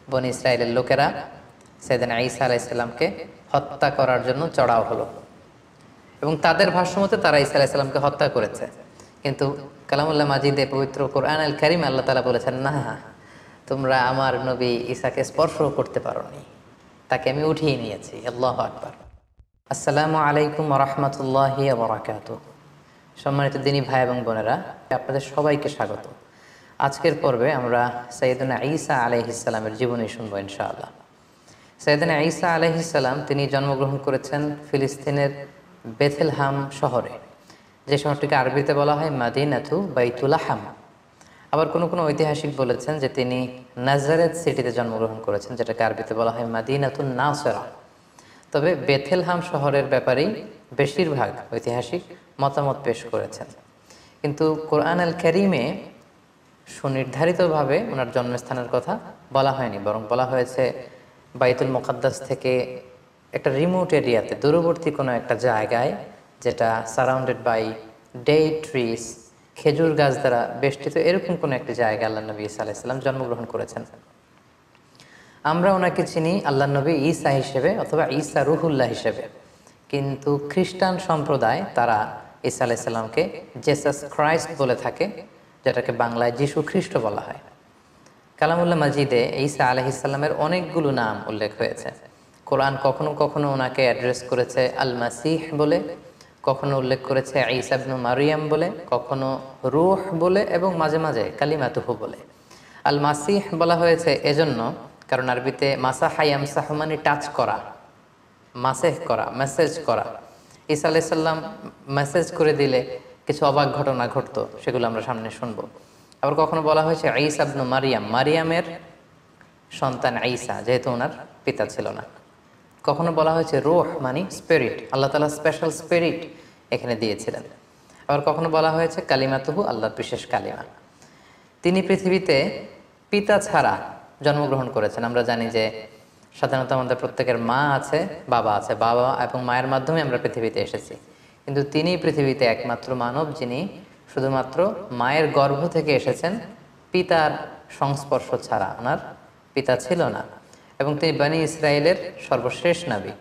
বনী ইসরায়েলের লোকেরা সাইয়েদনা ঈসা আলাইহিস সালামকে হত্যা করার জন্য চড়াও হলো এবং তাদের ভাষ্যমতে তারা ঈসা আলাইহিস সালামকে হত্যা করেছে। কিন্তু কালামুল্লাহ মাজিদে পবিত্র কোরআন আল কারীম আল্লাহ তাআলা বলেছেন, না, তোমরা আমার নবী ঈসাকে স্পর্শ করতে পারোনি, তাকে আমি উঠিয়ে নিয়েছি। আল্লাহু আকবার। আসসালামু আলাইকুম ওয়া রাহমাতুল্লাহি ওয়া বারাকাতুহু। সম্মানিত দিনী ভাই এবং বোনেরা, আপনাদের সবাইকে স্বাগত। আজকের পর্বে আমরা সাইয়েদনা ঈসা আলাইহিস সালামের জীবনী শুনবো ইনশাআল্লাহ। সাইয়েদনা ঈসা আলাইহিস সালাম তিনি জন্মগ্রহণ করেছেন ফিলিস্তিনের বেথলেহেম শহরে, যে শহরটিকে আরবিতে বলা হয় মাদিনাতু বাইতুলাহাম। আবার কোনো কোনো ঐতিহাসিক বলেছেন যে তিনি নাজারেত সিটিতে জন্মগ্রহণ করেছেন, যেটাকে আরবিতে বলা হয় মাদিনাতুন নাসরা। তবে বেথলেহেম শহরের ব্যাপারেই বেশিরভাগ ঐতিহাসিক মতামত পেশ করেছেন। কিন্তু কোরআন আল কারীমে সুনির্ধারিতভাবে ওনার জন্মস্থানের কথা বলা হয়নি, বরং বলা হয়েছে বাইতুল মুকাদ্দাস থেকে একটা রিমোট এরিয়াতে, দূরবর্তী কোনো একটা জায়গায়, যেটা সারাউন্ডেড বাই ডেট ট্রিস, খেজুর গাছ দ্বারা বেষ্টিত, এরকম কোনো একটি জায়গায় আল্লাহ নবী ঈসা আলাইহিস সালাম জন্মগ্রহণ করেছেন। আমরা ওনাকে চিনি আল্লাহ নবী ঈসা হিসেবে অথবা ঈসা রুহুল্লাহ হিসেবে, কিন্তু খ্রিস্টান সম্প্রদায় তারা ঈসা আলাইহিস সালামকে জেসাস ক্রাইস্ট বলে থাকে, যেটাকে বাংলায় যিশু খ্রিস্ট বলা হয়। কালামুল্লাহ মাজিদে ঈসা আলাইহিস সালামের অনেকগুলো নাম উল্লেখ হয়েছে। কোরআন কখনো কখনো ওনাকে অ্যাড্রেস করেছে আল মাসিহ বলে, কখনো উল্লেখ করেছে ঈসা ইবনু মারিয়াম বলে, কখনো রূহ বলে এবং মাঝে মাঝে কালিমাতুহু বলে। আল মাসিহ বলা হয়েছে এজন্য কারণ আরবিতে মাসাহা ইয়ামসাহু মানে টাচ করা, মাসেহ করা, মেসেজ করা। ঈসা আলাইহিস সালাম মেসেজ করে দিলে কিছু অবাক ঘটনা ঘটতো, সেগুলো আমরা সামনে শুনবো। আবার কখনো বলা হয়েছে ঈসা ইবনু মারিয়াম, মারিয়ামের সন্তান ঈসা, যেহেতু ওনার পিতা ছিল না। কখনো বলা হয়েছে রূহ মানে স্পিরিট, আল্লাহ তাআলা স্পেশাল স্পিরিট এখানে দিয়েছিলেন। আবার কখনো বলা হয়েছে কালিমাতুহু, আল্লাহর বিশেষ কালিমা। তিনি পৃথিবীতে পিতা ছাড়া জন্মগ্রহণ করেছেন। আমরা জানি যে সাধারণত আমাদের প্রত্যেকের মা আছে, বাবা আছে, বাবা এবং মায়ের মাধ্যমে আমরা পৃথিবীতে এসেছি, কিন্তু তিনি পৃথিবীতে একমাত্র মানব যিনি শুধুমাত্র মায়ের গর্ভ থেকে এসেছেন, পিতার সংস্পর্শ ছাড়া। ওনার পিতা ছিল না এবং তিনি বনী ইসরায়েলের সর্বশেষ নবী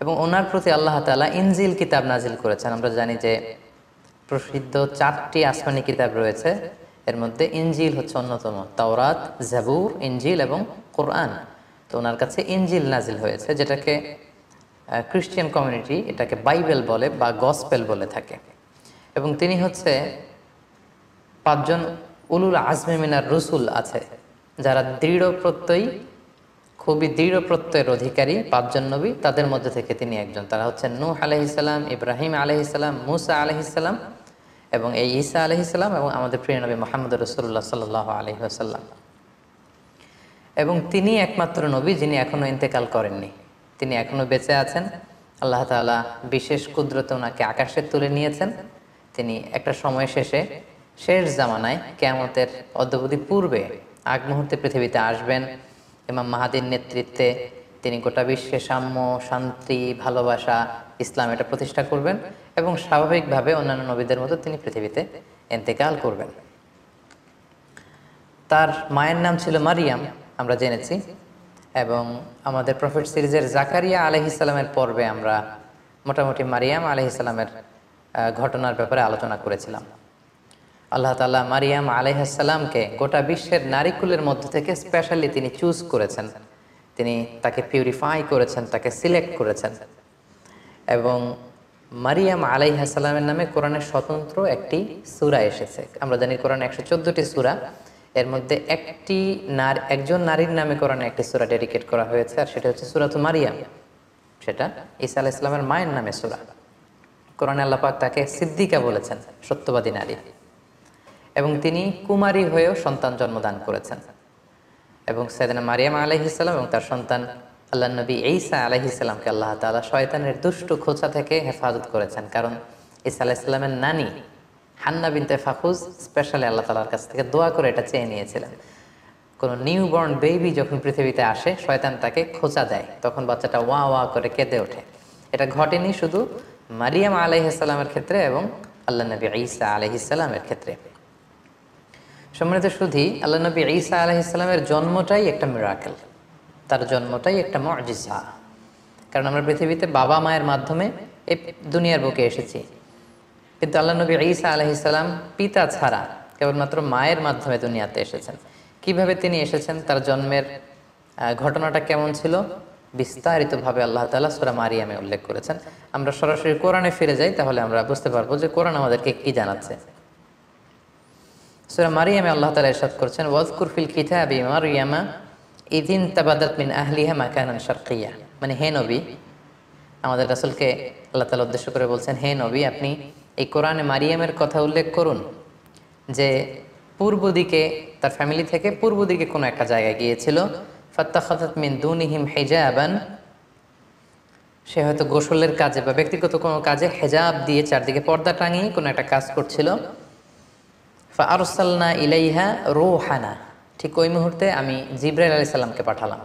এবং ওনার প্রতি আল্লাহ তাআলা ইনজিল কিতাব নাজিল করেছেন। আমরা জানি যে প্রসিদ্ধ 4টি আসমানি কিতাব রয়েছে, এর মধ্যে ইনজিল হচ্ছে অন্যতম। তাওরাত, জাবুর, ইনজিল এবং কোরআন। তো ওনার কাছে ইনজিল নাজিল হয়েছে, যেটাকে খ্রিস্টান কমিউনিটি এটাকে বাইবেল বলে বা গসপেল বলে থাকে। এবং তিনি হচ্ছে 5 জন উলুল আজমে মিনার রসুল আছে, যারা দৃঢ় প্রত্যয়ী, খুবই দৃঢ় প্রত্যয়ের অধিকারী 5 জন নবী, তাদের মধ্যে থেকে তিনি একজন। তারা হচ্ছেন নূহ আলাইহিস সালাম, ইব্রাহিম আলাইহিস সালাম, মুসা আলাইহিস সালাম এবং এই ঈসা আলাইহিস সালাম এবং আমাদের প্রিয় নবী মুহাম্মদ রাসূলুল্লাহ সাল্লাল্লাহু আলাইহি ওয়াসাল্লাম। এবং তিনি একমাত্র নবী যিনি এখনো ইন্তেকাল করেননি, তিনি এখনো বেঁচে আছেন। আল্লাহ তাআলা বিশেষ কুদরতে ওনাকে আকাশে তুলে নিয়েছেন। তিনি একটা সময় শেষে, শেষ জামানায়, কিয়ামতের অদ্যাবধি পূর্বে, আগ মুহূর্তে পৃথিবীতে আসবেন। ইমাম মাহাদির নেতৃত্বে তিনি গোটা বিশ্বে সাম্য, শান্তি, ভালোবাসা, ইসলাম এটা প্রতিষ্ঠা করবেন এবং স্বাভাবিকভাবে অন্যান্য নবীদের মতো তিনি পৃথিবীতে ইন্তেকাল করবেন। তার মায়ের নাম ছিল মারিয়াম, আমরা জেনেছি। এবং আমাদের প্রফেট সিরিজের জাকারিয়া আলাইহিস সালামের পর্বে আমরা মোটামুটি মারিয়াম আলাইহিস সালামের ঘটনার ব্যাপারে আলোচনা করেছিলাম। আল্লাহ তাআলা মারিয়াম আলাইহিস সালামকে গোটা বিশ্বের নারীকুলের মধ্য থেকে স্পেশালি তিনি চুজ করেছেন, তিনি তাকে পিউরিফাই করেছেন, তাকে সিলেক্ট করেছেন। এবং মারিয়াম আলাইহিস সালামের নামে কোরআনের স্বতন্ত্র একটি সূরা এসেছে। আমরা জানি কোরআনে 114টি সূরা, এর মধ্যে একজন নারীর নামে কোরআনে একটি সূরা ডেডিকেট করা হয়েছে, আর সেটা হচ্ছে সূরাতু মারিয়াম। সেটা ঈসা আলাইহিস সালামের মায়ের নামে সূরা। কোরআনে আল্লাহ পাক তাকে সিদ্দিকা বলেছেন, সত্যবাদী নারী। এবং তিনি কুমারী হয়েও সন্তান জন্মদান করেছেন। এবং সাইয়েদনা মারিয়াম আলাইহিস সালাম এবং তার সন্তান আল্লাহ নবী ঈসা আলাইহিস সালামকে আল্লাহ তাআলা শয়তানের দুষ্টু খোঁচা থেকে হেফাজত করেছেন। কারণ ঈসা আলাইহিস সালামের নানি হান্না বিনতে ফাখুজ স্পেশালি আল্লাহ তাআলার কাছ থেকে দোয়া করে এটা চেয়ে নিয়েছিলেন। কোনো নিউবর্ন বেবি যখন পৃথিবীতে আসে, শয়তান তাকে খোঁচা দেয়, তখন বাচ্চাটা ওয়া ওয়া করে কেঁদে ওঠে। এটা ঘটেনি শুধু মারিয়াম আলাইহিস সালামের ক্ষেত্রে এবং আল্লাহ নবী ঈসা আলাইহিস সালামের ক্ষেত্রে। সম্মানিত সুধী, আল্লাহ নবী ঈসা আলাইহিস সালামের জন্মটাই একটা মিরাকেল, তার জন্মটাই একটা মুজিজা। কারণ আমরা পৃথিবীতে বাবা মায়ের মাধ্যমে এই দুনিয়ার বুকে এসেছি, কিন্তু আল্লাহ নবী ঈসা আলাইহিস সালাম পিতা ছাড়া কেবলমাত্র মায়ের মাধ্যমে দুনিয়াতে এসেছেন। কিভাবে তিনি এসেছেন, তার জন্মের ঘটনাটা কেমন ছিল, বিস্তারিতভাবে আল্লাহ তাআলা সূরা মারিয়ামে উল্লেখ করেছেন। আমরা সরাসরি কোরআনে ফিরে যাই, তাহলে আমরা বুঝতে পারবো যে কোরআন আমাদেরকে কি জানাচ্ছে। সূরা মারিয়ামে আল্লাহ তাআলা ইরশাদ করেছেন, ওয়াজকুর ফিল কিতাবি মারইয়ামা ইযিন তাবাদাত মিন আহলিহা মাকানান শারকিয়্যা। মানে হে নবী, আমাদের রাসূলকে আল্লাহ তাআলা উদ্দেশ্য করে বলছেন, হে নবী, আপনি এই কোরআনে মারিয়ামের কথা উল্লেখ করুন যে পূর্ব দিকে তার ফ্যামিলি থেকে পূর্ব দিকে কোনো একটা জায়গায় গিয়েছিল। ফাত্তাখাযাত মিন দুনিহিম হিজাবান, সে হয়তো গোসলের কাজে বা ব্যক্তিগত কোনো কাজে হেজাব দিয়ে চারদিকে পর্দা টাঙিয়ে কোনো একটা কাজ করছিল। ফাআরসালনা ইলাইহা রূহানা, ঠিক ওই মুহূর্তে আমি জিবরাইল আলাইহিস সালামকে পাঠালাম।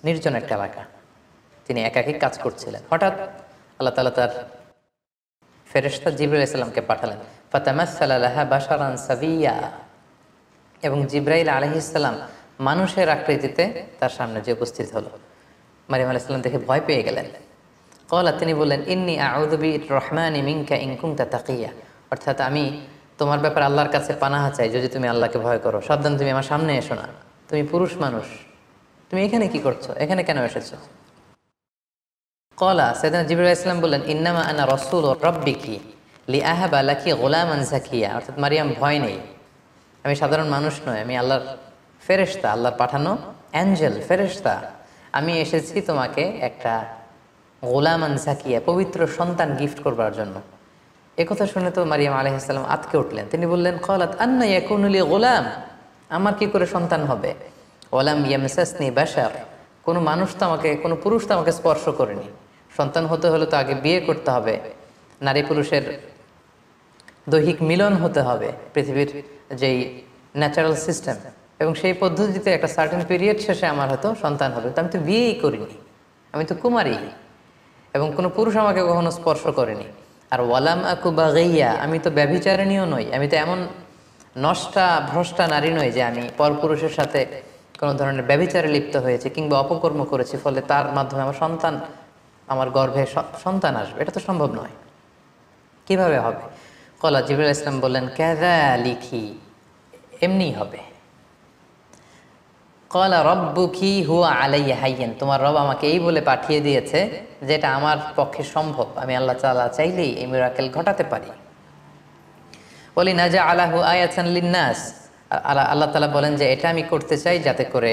নির্জন একটা এলাকা, তিনি একাকী কাজ করছিলেন। হঠাৎ আল্লাহ তাআলা তার ফেরেশতা জিবরাইল আলাইহিস সালামকে পাঠালেন। ফাতামাসসালা লাহা বাশারান সাবিয়্যা, এবং জিবরাইল আলাইহিস সালাম মানুষের আকৃতিতে তার সামনে যে উপস্থিত হলো। মারিয়াম আলাইহিস সালাম দেখে ভয় পেয়ে গেলেন। ক্বালা, তিনি বললেন, ইন্নী আউযু বির-রহমানি মিনকা ইন কুনতা তাকিয়্যা, অর্থাৎ আমি তোমার ব্যাপারে আল্লাহর কাছে পানাহ চাই যদি তুমি আল্লাহকে ভয় করো। সাবধান, তুমি আমার সামনে এসো না, তুমি পুরুষ মানুষ, তুমি এখানে কি করছো, এখানে কেন এসেছো? ক্বালা, সাইয়েদনা জিবরাইল আলাইহিস সালাম বললেন, ইন্নামা আনা রাসূলু রাব্বিকি লিআহাবা লাকি গুলামান যাকিয়া, অর্থাৎ মারিয়াম ভয় নেই, আমি সাধারণ মানুষ নই, আমি আল্লাহর ফেরেশতা, আল্লাহর পাঠানো অ্যাঞ্জেল, ফেরেশতা। আমি এসেছি তোমাকে একটা গোলামান জাকিয়া, পবিত্র সন্তান গিফট করবার জন্য। একথা শুনে তো মারিয়াম আলাইহিস সালাম আতকে উঠলেন। তিনি বললেন, ক্বালাত আন্না ইয়াকুনু লি গোলাম, আমার কি করে সন্তান হবে? ওয়ালাম ইয়ামসাসনি বাশার, কোনো মানুষ তো আমাকে, কোনো পুরুষ তো আমাকে স্পর্শ করেনি। সন্তান হতে হলে তো আগে বিয়ে করতে হবে, নারী পুরুষের দৈহিক মিলন হতে হবে, পৃথিবীর যেই ন্যাচারাল সিস্টেম, এবং সেই পদ্ধতিতে একটা সার্টেন পিরিয়ড শেষে আমার হয়তো সন্তান হবে। তো আমি তো বিয়েই করিনি, আমি তো কুমারী, এবং কোনো পুরুষ আমাকে কখনো স্পর্শ করেনি। আর ওয়ালাম আকু বাগিয়া, আমি তো ব্যভিচারিণীও নই, আমি তো এমন নষ্টা ভ্রষ্টা নারী নই যে আমি পরপুরুষের সাথে কোনো ধরনের ব্যভিচারে লিপ্ত হয়েছে কিংবা অপকর্ম করেছি, ফলে তার মাধ্যমে আমার সন্তান, আমার গর্ভে সন্তান আসবে, এটা তো সম্ভব নয়। কিভাবে হবে? ক্বালা, জিবরাইল আলাইহিস সালাম বললেন, কাযালিকি, এমনিই হবে। ক্বালা রাব্বুকি হুয়া আলাইয়া হাইয়্যান, তোমার রব আমাকে এই বলে পাঠিয়ে দিয়েছে যেটা আমার পক্ষে সম্ভব, আমি আল্লাহ তাআলা চাইলেই এই মিরাকেল ঘটাতে পারি। ওয়ালিনাজআলাহু আয়াতান লিন্নাস, আল্লাহ তাআলা বলেন যে এটা আমি করতে চাই যাতে করে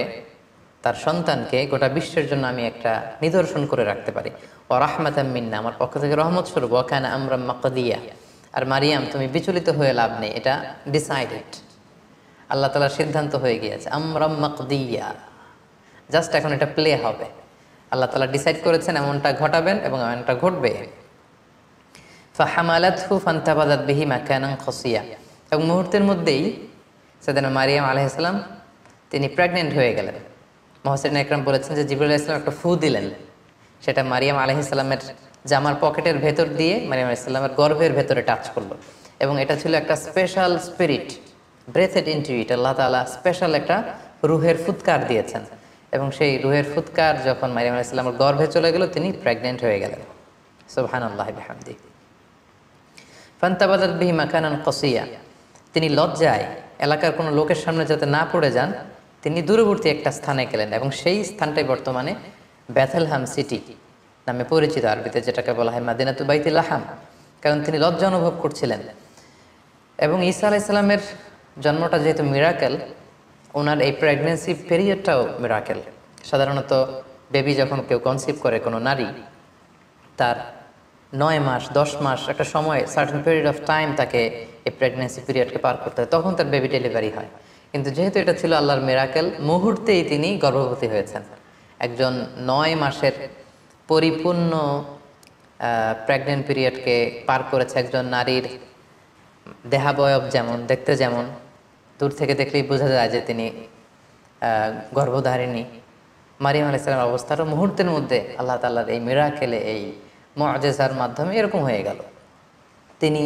তার সন্তানকে গোটা বিশ্বের জন্য আমি একটা নিদর্শন করে রাখতে পারি। ওয়া রাহমাতাম মিন্না, আমার পক্ষ থেকে রহমত স্বরূপ। ওয়া কানা আমরাম মাকদিয়া, আর মারিয়াম তুমি বিচলিত হয়ে লাভ নেই, এটা ডিসাইডেড, আল্লাহ তাআলার সিদ্ধান্ত হয়ে গিয়েছে। আমরাম মাকদিয়া, জাস্ট এখন এটা প্লে হবে, আল্লাহ তাআলা ডিসাইড করেছেন এমনটা ঘটাবেন এবং এমনটা ঘটবে। ফাহামালাতহু ফান্তাবাযাত বিহি মাকানান কসিয়া, এবং মুহূর্তের মধ্যেই সাইয়েদনা মারিয়াম আলাইহিস সালাম তিনি প্রেগনেন্ট হয়ে গেলেন। মুহাসসিরিন ইকরাম বলেছেন যে জিবরাইল আলাইহিস সালাম একটা ফু দিলেন, সেটা মারিয়াম আলাইহিস সালামের জামার পকেটের ভেতর দিয়ে মারিয়াম আলাইহিস সালামের গর্ভের ভেতরে টাচ করলো, এবং এটা ছিল একটা special spirit, breathed into it, আল্লাহ তাআলা স্পেশাল একটা রুহের ফুৎকার দিয়েছেন, এবং সেই রুহের ফুৎকার যখন মারিয়াম আলাইহিস সালামের গর্ভে চলে গেল, তিনি প্রেগনেন্ট হয়ে গেলেন। সুবহানাল্লাহি বিহামদিহি। ফান্তাবাযাত বিহি মাকানান কসিয়া, তিনি লজ্জায় এলাকার কোনো লোকের সামনে যাতে না পড়ে যান, তিনি দূরবর্তী একটা স্থানে গেলেন, এবং সেই স্থানটাই বর্তমানে বেথলেহেম সিটি নামে পরিচিত, আরবিতে যেটাকে বলা হয় মাদিনাতু বাইতুল লাহাম, কারণ তিনি লজ্জা অনুভব করছিলেন। এবং ঈসা আলাইহিস সালামের জন্মটা যেহেতু মিরাকেল, ওনার এই প্রেগনেন্সি পিরিয়ডটাও মিরাকেল। সাধারণত বেবি যখন কেউ কনসিভ করে, কোনো নারী, তার 9 মাস 10 মাস একটা সময়, সার্টেন পিরিয়ড অফ টাইম তাকে এই প্রেগনেন্সি পিরিয়ডকে পার করতে হয়, তখন তার বেবি ডেলিভারি হয়। কিন্তু যেহেতু এটা ছিল আল্লাহর মিরাকেল, মুহূর্তেই তিনি গর্ভবতী হয়েছেন। একজন 9 মাসের পরিপূর্ণ প্রেগনেন্ট পিরিয়ডকে পার করেছে একজন নারীর দেহাবয়ব যেমন, দেখতে যেমন, দূর থেকে দেখলেই বোঝা যায় যে তিনি গর্ভধারিণী। মারিয়াম আলাইহিস সালামের অবস্থাটা মুহূর্তের মধ্যে আল্লাহ তাআলার এই মিরাকেলে, এই মুআজিজার মাধ্যমে এরকম হয়ে গেল। তিনি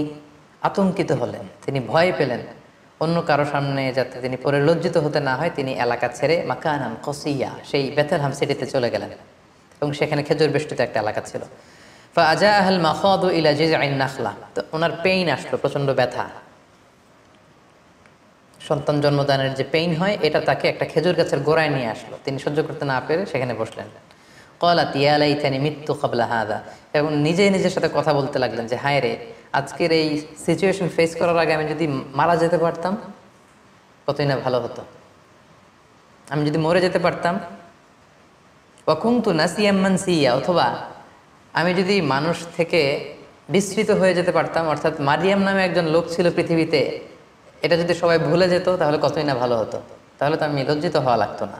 আতঙ্কিত হলেন, তিনি ভয় পেলেন। অন্য কারো সামনে যাতে তিনি পরে লজ্জিত হতে না হয়, তিনি এলাকা ছেড়ে মাকানান কসিয়া সেই বেথলহাম সিটিতে চলে গেলেন, এবং সেখানে খেজুর বেষ্টিত একটা এলাকা ছিল। ফাজাআহাল মাখাদু ইলা জিজআইন নাখলা, তো ওনার পেইন আসলো, প্রচণ্ড ব্যথা, সন্তান জন্মদানের যে পেইন হয় এটা তাকে একটা খেজুর গাছের গোড়ায় নিয়ে আসলো। তিনি সহ্য করতে না পেরে সেখানে বসলেন। ক্বালাত ইয়া লাইতানি মিততু ক্বাবলা হাযা, এবং নিজের সাথে কথা বলতে লাগলেন যে হায় রে, আজকের এই সিচুয়েশন ফেস করার আগে আমি যদি মারা যেতে পারতাম কতই না ভালো হতো, আমি যদি মরে যেতে পারতাম। ওয়া কুনতু নাসিয়াম মানসিয়া, অথবা আমি যদি মানুষ থেকে বিস্মৃত হয়ে যেতে পারতাম, অর্থাৎ মারিয়াম নামে একজন লোক ছিল পৃথিবীতে, এটা যদি সবাই ভুলে যেত তাহলে কতই না ভালো হতো, তাহলে তো আমি লজ্জিত হওয়া লাগতো না।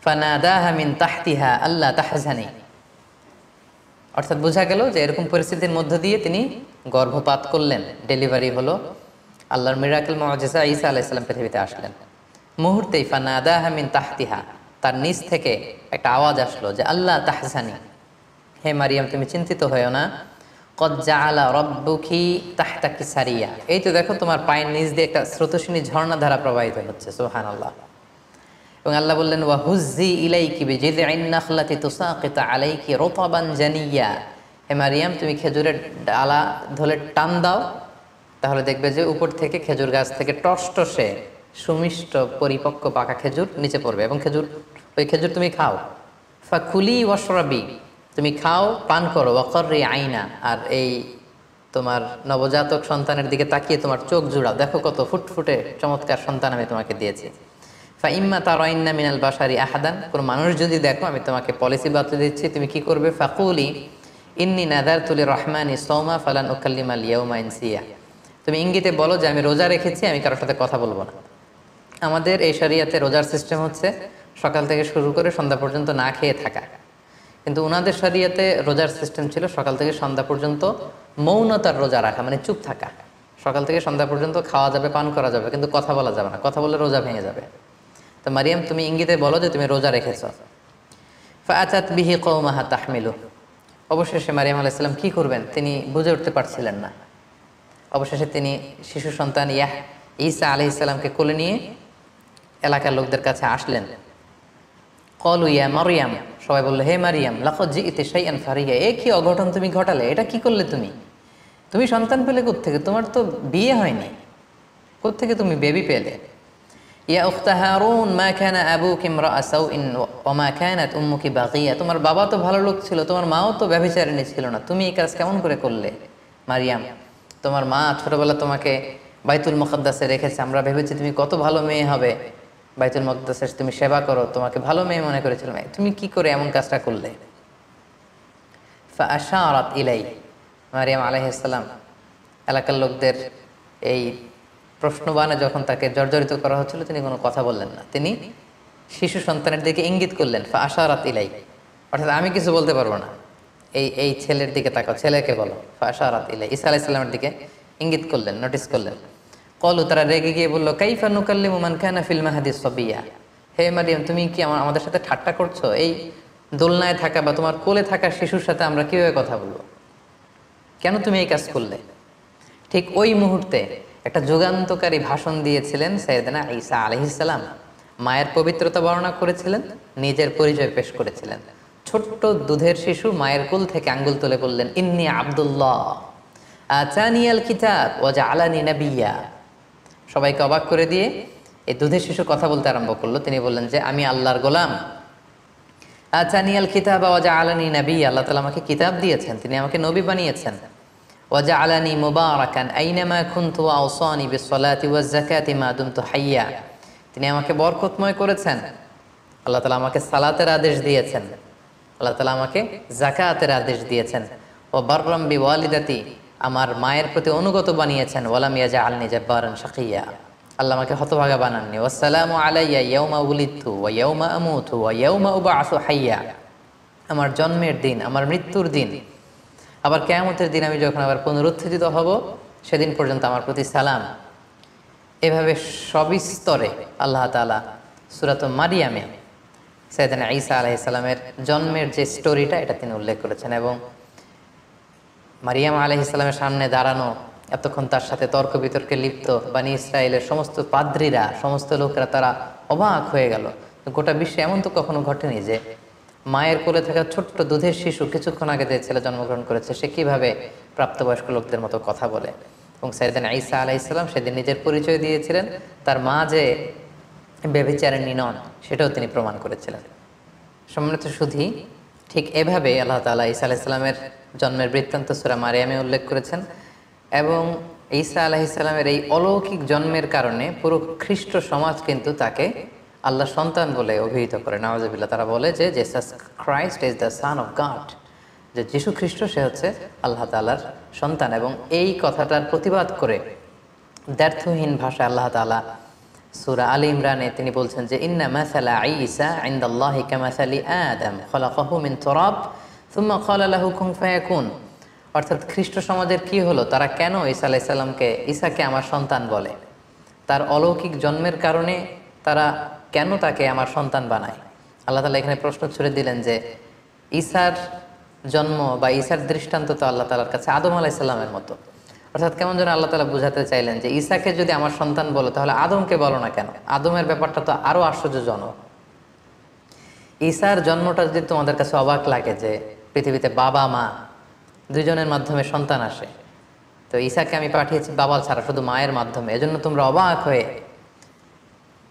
ফানাদাহা মিন তাহতিহা আল্লা তাহজানি, অর্থাৎ বোঝা গেল যে এরকম পরিস্থিতির মধ্য দিয়ে তিনি গর্ভপাত করলেন, ডেলিভারি হলো, আল্লাহর মিরাকেল মুআজিজা ঈসা আলাইহিস সালাম পৃথিবীতে আসলেন। মুহূর্তেই ফানাদাহা মিন তাহতিহা, তার নিচ থেকে একটা আওয়াজ আসলো যে আল্লাহ তাহজানি, হে মারিয়াম তুমি চিন্তিত হয়েও না, কদ জাআলা রাব্বুকি তাহতাকি সারিয়া, এই তো দেখো তোমার পায়ের নিচ দিয়ে একটা স্রোতস্বিনী ঝর্ণা ধারা প্রবাহিত হচ্ছে, সুবহানাল্লাহ। এবং আল্লাহ বললেন ওয়া হুজ্জি ইলাইকি বিজিযআইন নাখলাতি তুসাকিতু আলাইকি রুতাবান জানিয়া, হে মারিয়াম তুমি খেজুরের ডালা ধরে টান দাও, তাহলে দেখবে যে উপর থেকে খেজুর গাছ থেকে টসটসে সুমিষ্ট পরিপক্ক পাকা খেজুর নিচে পড়বে, এবং ওই খেজুর তুমি খাও। ফাকুলি ওয়াশরাবি, তুমি খাও পান করো, ওয়াকর্রি আইনা, আর এই তোমার নবজাতক সন্তানের দিকে তাকিয়ে তোমার চোখ জুড়াও, দেখো কত ফুটফুটে চমৎকার সন্তান আমি তোমাকে দিয়েছি। ফাইম্মা তারাইন্না মিনাল বাশারি আহাদান, কোনো মানুষ যদি দেখো, আমি তোমাকে পলিসি বাতলে দিচ্ছি, তুমি কি করবে? ফাকুলি ইন্নি নাযারতু লিররহমানি সাওমা ফালান উকাল্লিমাল ইয়াওমা ইনসিয়া, তুমি ইঙ্গিতে বলো যে আমি রোজা রেখেছি, আমি কারোর সাথে কথা বলবো না। আমাদের এই শরিয়াতে রোজার সিস্টেম হচ্ছে সকাল থেকে শুরু করে সন্ধ্যা পর্যন্ত না খেয়ে থাকা, কিন্তু ওনাদের শরিয়াতে রোজার সিস্টেম ছিল সকাল থেকে সন্ধ্যা পর্যন্ত মৌনতার রোজা রাখা, মানে চুপ থাকা। সকাল থেকে সন্ধ্যা পর্যন্ত খাওয়া যাবে, পান করা যাবে, কিন্তু কথা বলা যাবে না, কথা বললে রোজা ভেঙে যাবে। তো মারিয়াম তুমি ইঙ্গিতে বলো যে তুমি রোজা রেখেছ। ফাআতাত বিহি কওমাহা তাহমিলু, অবশেষে মারিয়াম আলাইহিস সালাম কি করবেন তিনি বুঝে উঠতে পারছিলেন না। অবশেষে তিনি শিশু সন্তান ঈসা আলাইহিস সালামকে কোলে নিয়ে এলাকার লোকদের কাছে আসলেন। ক্বালু ইয়া মারইয়াম, সবাই বলল হে মারিয়াম, লাকাদ জিইতি শাইআন ফারিয়া, এ কি অঘটন তুমি ঘটালে, এটা কি করলে তুমি সন্তান পেলে কোত্থেকে, তোমার তো বিয়ে হয়নি, কোত্থেকে তুমি বেবি পেলে? ইয়া উখতা হারুন মা কানা আবুকি ইমরাআ সাউইন ওয়া মা কানাত উম্মুকি বাগিয়া, তোমার বাবা তো ভালো লোক ছিল, তোমার মাও তো ব্যভিচারিণী ছিল না, তুমি এই কাজ কেমন করে করলে? মারিয়াম, তোমার মা ছোটবেলা তোমাকে বাইতুল মুকাদ্দাসে রেখেছে, আমরা ভেবেছি তুমি কত ভালো মেয়ে হবে, বাইতুল মুকাদ্দাসের তুমি সেবা করো, তোমাকে ভালো মেয়ে মনে করেছিলাম, তুমি কি করে এমন কাজটা করলে? ফাআশারাত ইলাই, মারিয়াম আলাইহিস সালাম এলাকার লোকদের এই প্রশ্নবাণে যখন তাকে জর্জরিত করা হচ্ছিল, তিনি কোনো কথা বললেন না, তিনি শিশু সন্তানের দিকে ইঙ্গিত করলেন। ফাআশারাত ইলাই, অর্থাৎ আমি কিছু বলতে পারবো না, এই ছেলের দিকে তাকাও, ছেলেকে বলো। ফাআশারাত ইলাই, ঈসা আলাইহিস সালামের দিকে ইঙ্গিত করলেন, নোটিস করলেন। ক্বালু, তারা রেগে গিয়ে বলল কাইফা নুকাল্লিমু মান কানা ফিল মাহদি সাবিয়া, হে মারিয়াম তুমি কি আমাদের সাথে ঠাট্টা করছো? এই দোলনায় থাকা বা তোমার কোলে থাকা শিশুর সাথে আমরা কিভাবে কথা বলবো? কেন তুমি এই কাজ করলে? ঠিক ওই মুহূর্তে একটা যুগান্তকারী ভাষণ দিয়েছিলেন সাইয়েদনা ঈসা আলাইহিস সালাম। মায়ের পবিত্রতা বর্ণনা করেছিলেন, নিজের পরিচয় পেশ করেছিলেন। ছোট্ট দুধের শিশু মায়ের কোল থেকে আঙ্গুল তুলে বললেন ইন্নী আব্দুল্লাহ আতানিয়াল কিতাব ওয়া জাআলানি নাবিয়্যা। সবাইকে অবাক করে দিয়ে এই দুধের শিশু কথা বলতে আরম্ভ করলো। তিনি বললেন যে আমি আল্লাহর গোলাম। আতানিয়াল কিতাব ওয়া জাআলানি নাবিয়্যা, আল্লাহ তাআলা আমাকে কিতাব দিয়েছেন, তিনি আমাকে নবী বানিয়েছেন। ওয়াজআলানি মুবারাকান আইনামা কুনতু ওয়া আওসানি বিসসালাতি ওয়াজ যাকাতি মা দুমতু হাইয়া, তিনি আমাকে বরকতময় করেছেন। আল্লাহ তাআলা আমাকে সালাতের আদেশ দিয়েছেন, আল্লাহ তাআলা আমাকে যাকাতের আদেশ দিয়েছেন। ওয়া বাররাম বিওয়ালিদাতি, আমার মায়ের প্রতি অনুগত বানিয়েছেন। ওয়ালাম ইয়াজআলনি জাব্বারান শাকিয়া, আল্লাহ আমাকে হতভাগা বানাননি। ওয়াসসালামু আলাইয়া ইয়াউমা উলিদতু ওয়া ইয়াউমা আমুতু ওয়া ইয়াউমা উবআসু হাইয়া, আমার জন্মের দিন, আমার মৃত্যুর দিন, আবার কিয়ামতের দিন আমি যখন আবার পুনরুত্থিত হব, সেদিন পর্যন্ত আমার প্রতি সালাম। এভাবে সবিস্তরে আল্লাহ তাআলা সূরাত মারিয়ামে সাইয়েদনা ঈসা আলাইহিস সালামের জন্মের যে স্টোরিটা, এটা তিনি উল্লেখ করেছেন। এবং মারিয়াম আলাইহিস সালামের সামনে দাঁড়ানো এতক্ষণ তার সাথে তর্ক বিতর্কে লিপ্ত বানি ইসরায়েলের সমস্ত পাদ্রীরা, সমস্ত লোকেরা তারা অবাক হয়ে গেল। গোটা বিশ্বে এমন তো কখনো ঘটেনি যে মায়ের কোলে থাকা ছোট্ট দুধের শিশু, কিছুক্ষণ আগে যে ছেলে জন্মগ্রহণ করেছে, সে কিভাবে প্রাপ্তবয়স্ক লোকদের মতো কথা বলে। এবং সাইয়েদনা ঈসা আলাইহিস সালাম সেদিন নিজের পরিচয় দিয়েছিলেন, তার মা যে ব্যভিচারিণী নন সেটাও তিনি প্রমাণ করেছিলেন। সম্মানিত সুধী, ঠিক এভাবে আল্লাহ তাআলা ঈসা আলাইহিস সালামের জন্মের বৃত্তান্ত সূরা মারিয়ামে উল্লেখ করেছেন। এবং ঈসা আলাইহিস সালামের এই অলৌকিক জন্মের কারণে পুরো খ্রিস্ট সমাজ কিন্তু তাকে আল্লাহ সন্তান বলে অভিহিত করে। নাউজুবিল্লাহ, তারা বলে যে Jesus Christ is the son of god, যে যীশু খ্রিস্ট সে হচ্ছে আল্লাহ তাআলার সন্তান। এবং এই কথাটার প্রতিবাদ করে দ্ব্যর্থহীন ভাষায় আল্লাহ তাআলা সূরা আলী ইমরানে তিনি বলছেন যে ইন্না মাসালা ঈসা ইনদাল্লাহি কামাসালি আদম খলাকাহু মিন তুরাব সুম্মা ক্বালা লাহু কুন ফায়াকুন। অর্থাৎ খ্রিস্ট সমাজের কি হলো, তারা কেন ঈসা আলাইহিস সালামকে, ঈসাকে আমার সন্তান বলে? তার অলৌকিক জন্মের কারণে তারা কেন তাকে আমার সন্তান বানায়? আল্লাহ তাআলা এখানে প্রশ্ন ছুড়ে দিলেন যে ঈসার জন্ম বা ঈসার দৃষ্টান্ত তো আল্লাহ তাআলার কাছে আদম আলাইহিস সালামের মতো। অর্থাৎ কেমন যেন আল্লাহ তাআলা বুঝাতে চাইলেন যে ঈসাকে যদি আমার সন্তান বলো তাহলে আদমকে বলো না কেন? আদমের ব্যাপারটা তো আরো আশ্চর্যজনক। ঈসার জন্মটা যদি তোমাদের কাছে অবাক লাগে যে পৃথিবীতে বাবা মা দুইজনের মাধ্যমে সন্তান আসে, তো ঈসাকে আমি পাঠিয়েছি বাবা ছাড়া শুধু মায়ের মাধ্যমে, এজন্য তোমরা অবাক হয়ে,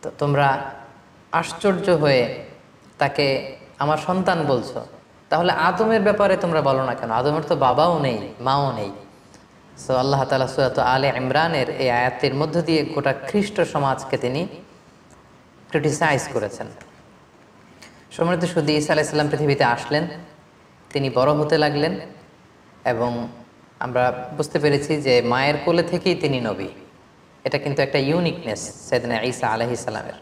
তো তোমরা আশ্চর্য হয়ে তাকে আমার সন্তান বলছো, তাহলে আদমের ব্যাপারে তোমরা বলো না কেন? আদমের তো বাবাও নেই মাও নেই। সো আল্লাহ তাআলা সূরা আলে ইমরানের এই আয়াতের মধ্য দিয়ে গোটা খ্রিস্ট সমাজকে তিনি ক্রিটিসাইজ করেছেন। সম্মানিত সুধী, ঈসা আলাইহিস সালাম পৃথিবীতে আসলেন, তিনি বড় হতে লাগলেন এবং আমরা বুঝতে পেরেছি যে মায়ের কোলে থেকেই তিনি নবী। এটা কিন্তু একটা ইউনিকনেস সাইয়েদনা ঈসা আলাইহিস সালামের।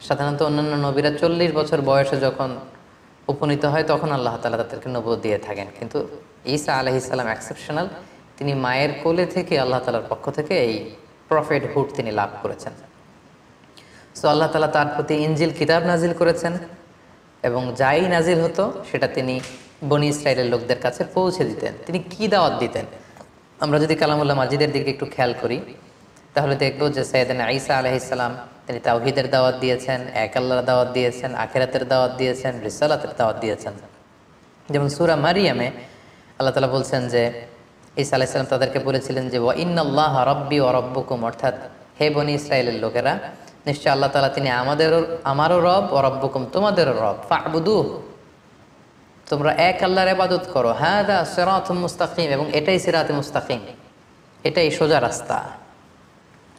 সাধারণত অন্যান্য নবীরা 40 বছর বয়সে যখন উপনীত হয় তখন আল্লাহ তাআলা তাদেরকে নবুয়ত দিয়ে থাকেন, কিন্তু ঈসা আলাইহিস সালাম এক্সেপশনাল। তিনি মায়ের কোলে থেকে আল্লাহ তাআলার পক্ষ থেকে এই প্রফেটহুড তিনি লাভ করেছেন। সো আল্লাহ তাআলা তার প্রতি ইনজিল কিতাব নাজিল করেছেন এবং যাই নাজিল হতো সেটা তিনি বনি ইসরায়েলের লোকদের কাছে পৌঁছে দিতেন। তিনি কি দাওয়াত দিতেন? আমরা যদি কালামুল্লাহ মাজিদের দিকে একটু খেয়াল করি তাহলে দেখব যে সাইয়েদনা ঈসা আলাইহিস সালাম তিনি তাওহীদের দাওয়াত দিয়েছেন, এক আল্লাহর দাওয়াত দিয়েছেন, আখিরাতের দাওয়াত দিয়েছেন, রিসালাতের দাওয়াত দিয়েছেন। যেমন সূরা মারিয়ামে আল্লাহ তাআলা বলছেন যে ঈসা আলাইহিস সালাম তাদেরকে বলেছিলেন যে ওয়া ইন্নাল্লাহা রাব্বি ওয়া রাব্বুকুম, অর্থাৎ হে বনি ইসরায়েলের লোকেরা, নিশ্চয় আল্লাহ তাআলা তিনি আমারও রব, ওয়া রাব্বুকুম তোমাদেরও রব, ফা'বুদুহু তোমরা এক আল্লাহর ইবাদত করো, হাদা সিরাতুম মুস্তাকিম, এবং এটাই সিরাতে মুস্তাকিম, এটাই সোজা রাস্তা।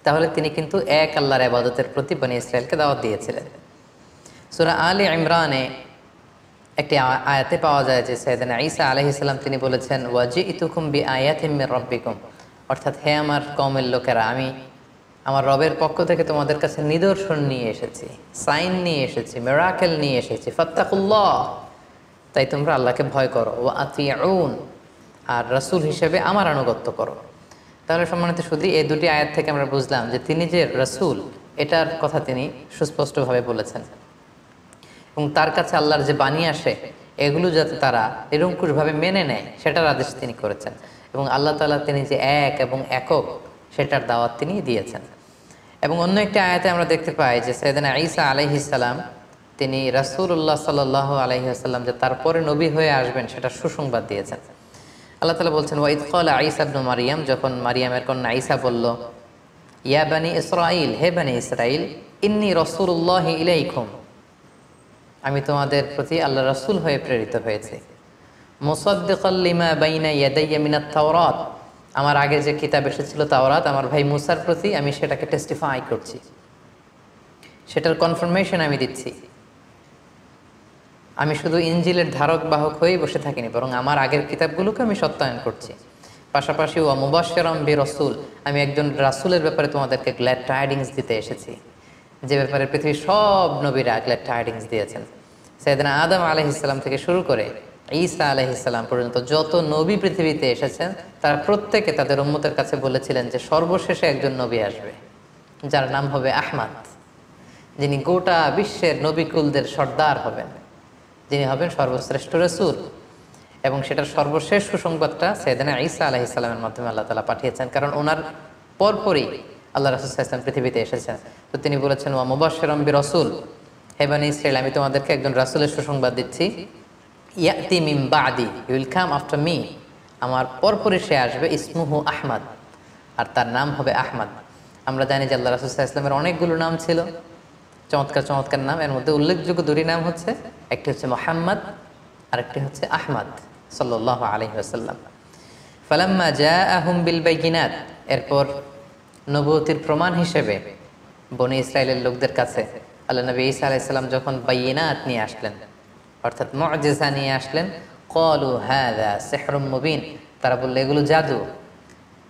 তাহলে তিনি কিন্তু এক আল্লাহর ইবাদতের প্রতি বনি ইসরায়েলকে দাওয়াত দিয়েছিলেন। সূরা আলে ইমরানে একটি আয়াতে পাওয়া যায় যে সাইয়েদনা ঈসা আলাইহিস সালাম তিনি বলেছেন ওয়া জিতুকুম বিআয়াতিম মির রাব্বিকুম, অর্থাৎ হে আমার কওমের লোকেরা, আমি আমার রবের পক্ষ থেকে তোমাদের কাছে নিদর্শন নিয়ে এসেছি, সাইন নিয়ে এসেছি, মিরাকেল নিয়ে এসেছি, ফাত্তাকুল্লাহ, তাই তোমরা আল্লাহকে ভয় করো, ওয়া আতিউন, আর রাসূল হিসেবে আমার আনুগত্য করো। তাহলে সম্মানিত সুধী, এই দুটি আয়াত থেকে আমরা বুঝলাম যে তিনি যে রাসূল এটার কথা তিনি সুস্পষ্টভাবে বলেছেন এবং তার কাছে আল্লাহর যে বাণী আসে এগুলো যাতে তারা নিরঙ্কুশভাবে মেনে নেয় সেটার আদেশ তিনি করেছেন এবং আল্লাহ তাআলা তিনি যে এক এবং একক সেটার দাওয়াত তিনি দিয়েছেন। এবং অন্য একটি আয়াতে আমরা দেখতে পাই যে সাইয়েদনা ঈসা আলাইহিস সালাম তিনি রাসূলুল্লাহ সাল্লাল্লাহু আলাইহি ওয়াসাল্লাম যে তারপরে নবী হয়ে আসবেন সেটা সুসংবাদ দিয়েছেন। আল্লাহ তাআলা বলছেন ওয়া ইয ক্বালা ঈসা ইবনু মারইয়াম, যখন মারিয়ামের কন্যা ঈসা বলল ইয়া বানি ইসরাঈল, হে বানি ইসরাঈল, ইন্নী রাসূলুল্লাহি ইলাইকুম, আমি তোমাদের প্রতি আল্লাহ রাসূল হয়ে প্রেরিত হয়েছি, মুসাদ্দিকাল লিমা বাইনা ইয়াদাইয়া মিনাত তাওরাত, আমার আগে যে কিতাব এসেছিল তাওরাত আমার ভাই মুসার প্রতি আমি সেটাকে টেস্টিফাই করছি, সেটার কনফার্মেশন আমি দিচ্ছি। আমি শুধু ইনজিলের ধারক বাহক হয়েই বসে থাকিনি, বরং আমার আগের কিতাবগুলোকে আমি সত্যায়ন করছি। পাশাপাশি ওয়া মুবাশশিরাম বিরাসূল, আমি একজন রাসূলের ব্যাপারে তোমাদেরকে গ্ল্যাড টাইডিংস দিতে এসেছি, যে ব্যাপারে পৃথিবীর সব নবীরা গ্ল্যাড টাইডিংস দিয়েছেন। সাইয়েদনা আদম আলাইহিস সালাম থেকে শুরু করে ঈসা আলাইহিস সালাম পর্যন্ত যত নবী পৃথিবীতে এসেছেন তারা প্রত্যেকে তাদের উম্মতের কাছে বলেছিলেন যে সর্বশেষে একজন নবী আসবে যার নাম হবে আহমদ, যিনি গোটা বিশ্বের নবীকুলদের সর্দার হবেন, যিনি হবেন সর্বশ্রেষ্ঠ রাসূল। এবং সেটার সর্বশেষ সুসংবাদটা সাইয়েদনা ঈসা আলাইহিস সালামের মাধ্যমে আল্লাহ তাআলা পাঠিয়েছেন, কারণ ওনার পরপরই আল্লাহ রাসূল সাল্লাল্লাহু আলাইহি ওয়াসাল্লাম পৃথিবীতে এসেছেন। তো তিনি বলেছেন, ওয়া মুবাশশিরাম বিরাসূল, হে বনী ইসরাঈল, আমি তোমাদেরকে একজন রাসূলের সুসংবাদ দিচ্ছি। ইয়াতি মিন বাদি, he will come after me, আমার পরপরই সে আসবে, ইসমুহু আহমদ, আর তার নাম হবে আহমদ। আমরা জানি যে আল্লাহ রাসূল সাল্লাল্লাহু আলাইহি ওয়াসাল্লামের অনেকগুলো নাম ছিল, চমৎকার চমৎকার নাম। এর মধ্যে উল্লেখযোগ্য দুটি নাম হচ্ছে, একটি হচ্ছে মুহাম্মদ, আরেকটি হচ্ছে আহমদ সাল্লাল্লাহু আলাইহি ওয়াসাল্লাম। ফালাম্মা জাআহুম বিল বাইয়িনাত, এরপর নবুয়তির প্রমাণ হিসেবে বনী ইসরাইলের লোকদের কাছে আল্লাহ নবী ঈসা আলাইহিস সালাম যখন বাইয়িনাত নিয়ে আসলেন, অর্থাৎ মুআজিজা নিয়ে আসলেন, ক্বালু হাযা সিহরুম মুবিন, তারা বলল এগুলো জাদু।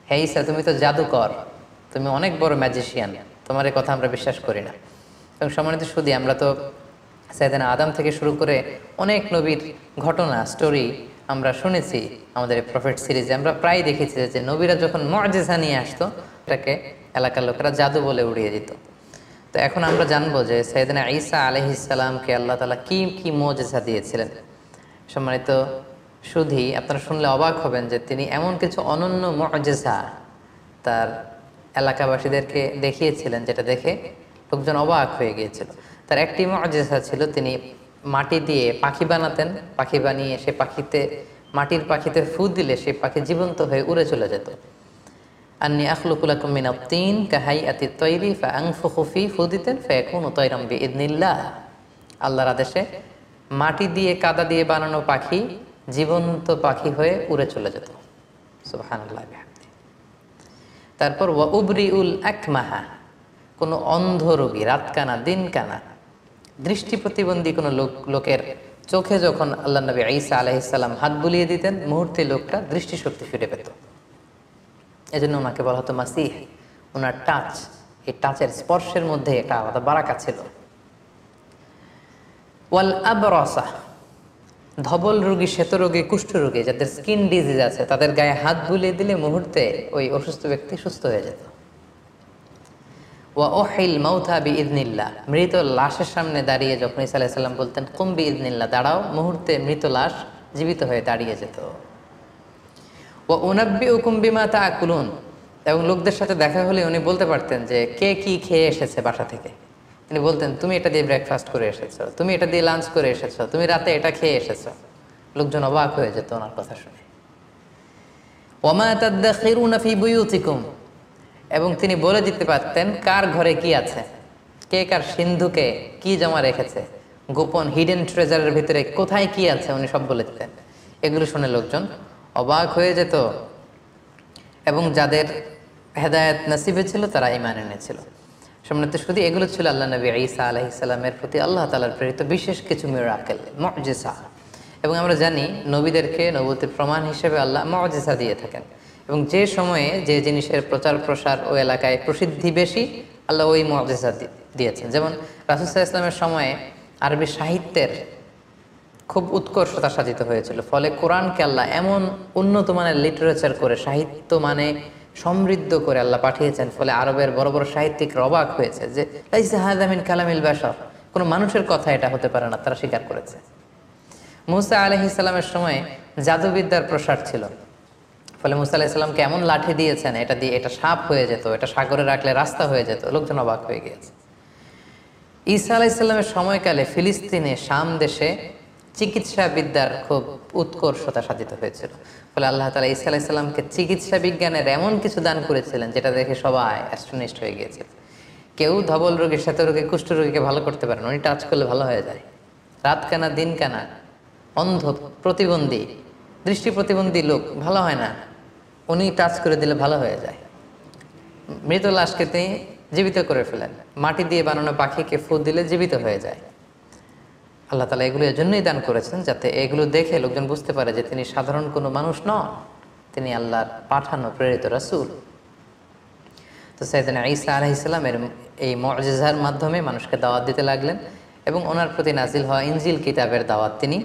হে ঈসা, তুমি তো জাদুকর, তুমি অনেক বড় ম্যাজিশিয়ান, তোমার এই কথা আমরা বিশ্বাস করি না। এবং সম্মানিত সুধী, আমরা তো সাইয়েদনা আদম থেকে শুরু করে অনেক নবীর ঘটনা, স্টোরি আমরা শুনেছি আমাদের প্রফেট সিরিজে। আমরা প্রায় দেখেছি যে নবীরা যখন মুআজিজা নিয়ে আসতো, এটাকে এলাকার লোকেরা জাদু বলে উড়িয়ে দিত। তো এখন আমরা জানবো যে সাইয়েদনা ঈসা আলাইহিস সালামকে আল্লাহ তাআলা কি কি মুআজিজা দিয়েছিলেন। সম্মানিত সুধী, আপনারা শুনলে অবাক হবেন যে তিনি এমন কিছু অনন্য মুআজিজা তার এলাকাবাসীদেরকে দেখিয়েছিলেন, যেটা দেখে লোকজন অবাক হয়ে গিয়েছিল। তার একটি মুআজিজা ছিল, তিনি মাটি দিয়ে পাখি বানাতেন, পাখি বানিয়ে সে পাখিতে, মাটির পাখিতে ফু দিলে সেই পাখি জীবন্ত হয়ে উড়ে চলে যেত। আন্নী আখলুকু লাকুম মিনাত তিন কাহাইয়াতিত তায়রি ফাআনফুখু ফি, ফু দিতেন ফায়াকুনু তায়রাম বিইذনিল্লাহ, আল্লাহর আদেশে মাটি দিয়ে কাদা দিয়ে বানানো পাখি জীবন্ত পাখি হয়ে উড়ে চলে যেত। সুবহানাল্লাহ বিহামদি। তারপর ওয়া উবরিউল আকমাহা, কোনো অন্ধ রোগী, রাতকানা দিনকানা দৃষ্টি প্রতিবন্ধী কোনো লোকের চোখে যখন আল্লাহ নবী ঈসা আলাইহিস সালাম হাত বুলিয়ে দিতেন, মুহূর্তে লোকটা দৃষ্টিশক্তি ফিরে পেত। এজন্য ওনাকে বলা হতো মাসিহ। ওনার টাচ, এই টাচের স্পর্শের মধ্যে একটা আলাদা বারাকা ছিল। ওয়াল আবরাসা, ধবল রোগী, শ্বেত রোগী, কুষ্ঠ রোগী, যাদের স্কিন ডিজিজ আছে, তাদের গায়ে হাত বুলিয়ে দিলে মুহূর্তে ওই অসুস্থ ব্যক্তি সুস্থ হয়ে যেত। ওয়া উহিল মাউতা বিইذনিল্লাহ, মৃত লাশের সামনে দাঁড়িয়ে যখন ঈসা আলাইহিস সালাম বলতেন কুম বিইذনিল্লাহ, দাঁড়াও, মুহূর্তে মৃত লাশ জীবিত হয়ে দাঁড়িয়ে যেত। ওয়া উনাব্বিউকুম বিমা তাআকুলুন, এবং লোকদের সাথে দেখা হলে উনি বলতে পারতেন যে কে কি খেয়ে এসেছে বাসা থেকে। তিনি বলতেন, তুমি এটা দিয়ে ব্রেকফাস্ট করে এসেছো, তুমি এটা দিয়ে লাঞ্চ করে এসেছো, তুমি রাতে এটা খেয়ে এসেছো। লোকজন অবাক হয়ে যেত ওনার কথা শুনে। ওয়া মা তাদাখিরুনা ফি বুয়ুতিকুম, এবং তিনি বলে দিতে পারতেন কার ঘরে কি আছে, কে কার সিন্ধুকে কি জমা রেখেছে, গোপন হিডেন ট্রেজারের ভিতরে কোথায় কি আছে, উনি সব বলে দিতেন। এগুলো শুনে লোকজন অবাক হয়ে যেত, এবং যাদের হেদায়েত নসিবে ছিল তারা ঈমান এনেছিল। সম্মানিত শুধু এগুলো ছিল আল্লাহ নবী ঈসা আলাইহিস সালামের প্রতি আল্লাহ তাআলার প্রেরিত বিশেষ কিছু মিরাকেল, মুআজিজা। এবং আমরা জানি নবীদেরকে নবুয়তের প্রমাণ হিসেবে আল্লাহ মুআজিজা দিয়ে থাকেন, এবং যে সময়ে যে জিনিসের প্রচার প্রসার ওই এলাকায় প্রসিদ্ধি বেশি, আল্লাহ ওই মুআজিজা দিয়েছেন। যেমন রাসূল সাল্লাল্লাহু আলাইহি ওয়াসাল্লামের সময়ে আরবি সাহিত্যের খুব উৎকর্ষতা সাধিত হয়েছিল, ফলে কোরআনকে আল্লাহ এমন উন্নত মানের লিটারেচার করে, সাহিত্য মানে সমৃদ্ধ করে আল্লাহ পাঠিয়েছেন, ফলে আরবের বড় বড় সাহিত্যিকরা অবাক হয়েছে যে লাইসা হাযা মিন কালামিল বাশার, কোনো মানুষের কথা এটা হতে পারে না, তারা স্বীকার করেছে। মূসা আলাইহিস সালামের সময় জাদুবিদ্যার প্রসার ছিল, ফলে মূসা আলাইহিস সালামকে এমন লাঠি দিয়েছেন, এটা দিয়ে এটা সাপ হয়ে যেত, এটা সাগরে রাখলে রাস্তা হয়ে যেত। লোকজন অবাক হয়ে গিয়েছে। ঈসা আলাইহিস সালামের সময়কালে ফিলিস্তিনে, শাম দেশে চিকিৎসা বিদ্যার খুব উৎকর্ষতা সাধিত হয়েছিল, ফলে আল্লাহ তাআলা ঈসা আলাইহিস সালামকে চিকিৎসা বিজ্ঞানের এমন কিছু দান করেছিলেন যেটা দেখে সবাই অ্যাস্টনিশড হয়ে গিয়েছিল। কেউ ধবল রোগী, শ্বেত রোগী, কুষ্ঠ রোগীকে ভালো করতে পারেন, উনি টাচ করলে ভালো হয়ে যায়। রাত কানা দিন কানা, অন্ধ, প্রতিবন্ধী, দৃষ্টি প্রতিবন্ধী লোক ভালো হয় না, উনি টাচ করে দিলে ভালো হয়ে যায়। মৃত লাশকে তিনি জীবিত করে ফেলেন, মাটি দিয়ে বানানো পাখিকে ফু দিলে জীবিত হয়ে যায়। আল্লাহ তাআলা এগুলো এজন্যই দান করেছেন যাতে এগুলো দেখে লোকজন বুঝতে পারে যে তিনি সাধারণ কোনো মানুষ নন, তিনি আল্লাহর পাঠানো প্রেরিত রাসূল। তো সাইয়েদনা ঈসা আলাইহিস সালামের এই মুআজিজার মাধ্যমে মানুষকে দাওয়াত দিতে লাগলেন, এবং ওনার প্রতি নাজিল হওয়া ইনজিল কিতাবের দাওয়াত তিনি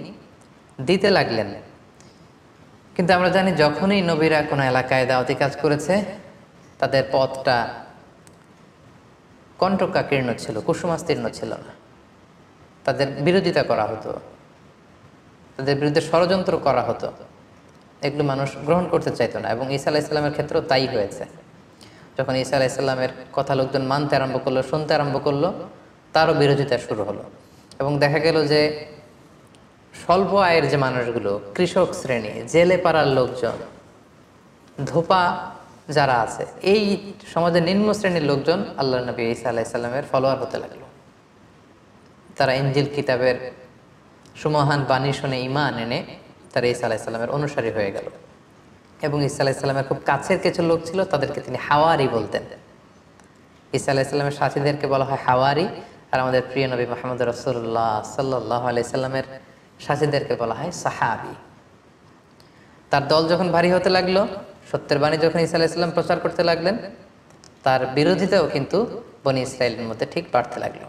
দিতে লাগলেন। কিন্তু আমরা জানি যখনই নবীরা কোনো এলাকায় দাওয়াতি কাজ করেছে, তাদের পথটা কণ্টকাকীর্ণ ছিল, কুসুমাস্তীর্ণ ছিল না, তাদের বিরোধিতা করা হতো। তাদের বিরুদ্ধে ষড়যন্ত্র করা হতো, এগুলো মানুষ গ্রহণ করতে চাইতো না। এবং ঈসা আলাইসাল্লামের ক্ষেত্রেও তাই হয়েছে। যখন ঈসা আলাইসাল্লামের কথা লোকজন মানতে আরম্ভ করলো, শুনতে আরম্ভ করলো, তারও বিরোধিতা শুরু হলো। এবং দেখা গেল যে স্বল্প আয়ের যে মানুষগুলো, কৃষক শ্রেণী, জেলে পাড়ার লোকজন, ধোপা যারা আছে, এই সমাজের নিম্ন শ্রেণীর লোকজন আল্লাহ নবী ঈসা আলাইসাল্লামের ফলোয়ার হতে লাগলো। তারা ইনজিল কিতাবের সুমহান বাণী শুনে ঈমান এনে তারা ঈসা আলাইসাল্লামের অনুসারী হয়ে গেল। এবং ঈসা আলাইসাল্লামের খুব কাছের কিছু লোক ছিল, তাদেরকে তিনি হাওয়ারি বলতেন। ঈসা আলাইসাল্লামের সাথীদেরকে বলা হয় হাওয়ারি, আর আমাদের প্রিয় নবী মুহাম্মদ রাসূলুল্লাহ সাল্লাল্লাহু আলাইহি সাল্লামের সাথীদেরকে বলা হয় সাহাবী। তার দল যখন ভারী হতে লাগলো, সত্যের বাণী যখন ঈসা আলাইসাল্লাম প্রচার করতে লাগলেন, তার বিরোধিতাও কিন্তু বনী ইসরায়েলের মধ্যে ঠিক বাড়তে লাগলো।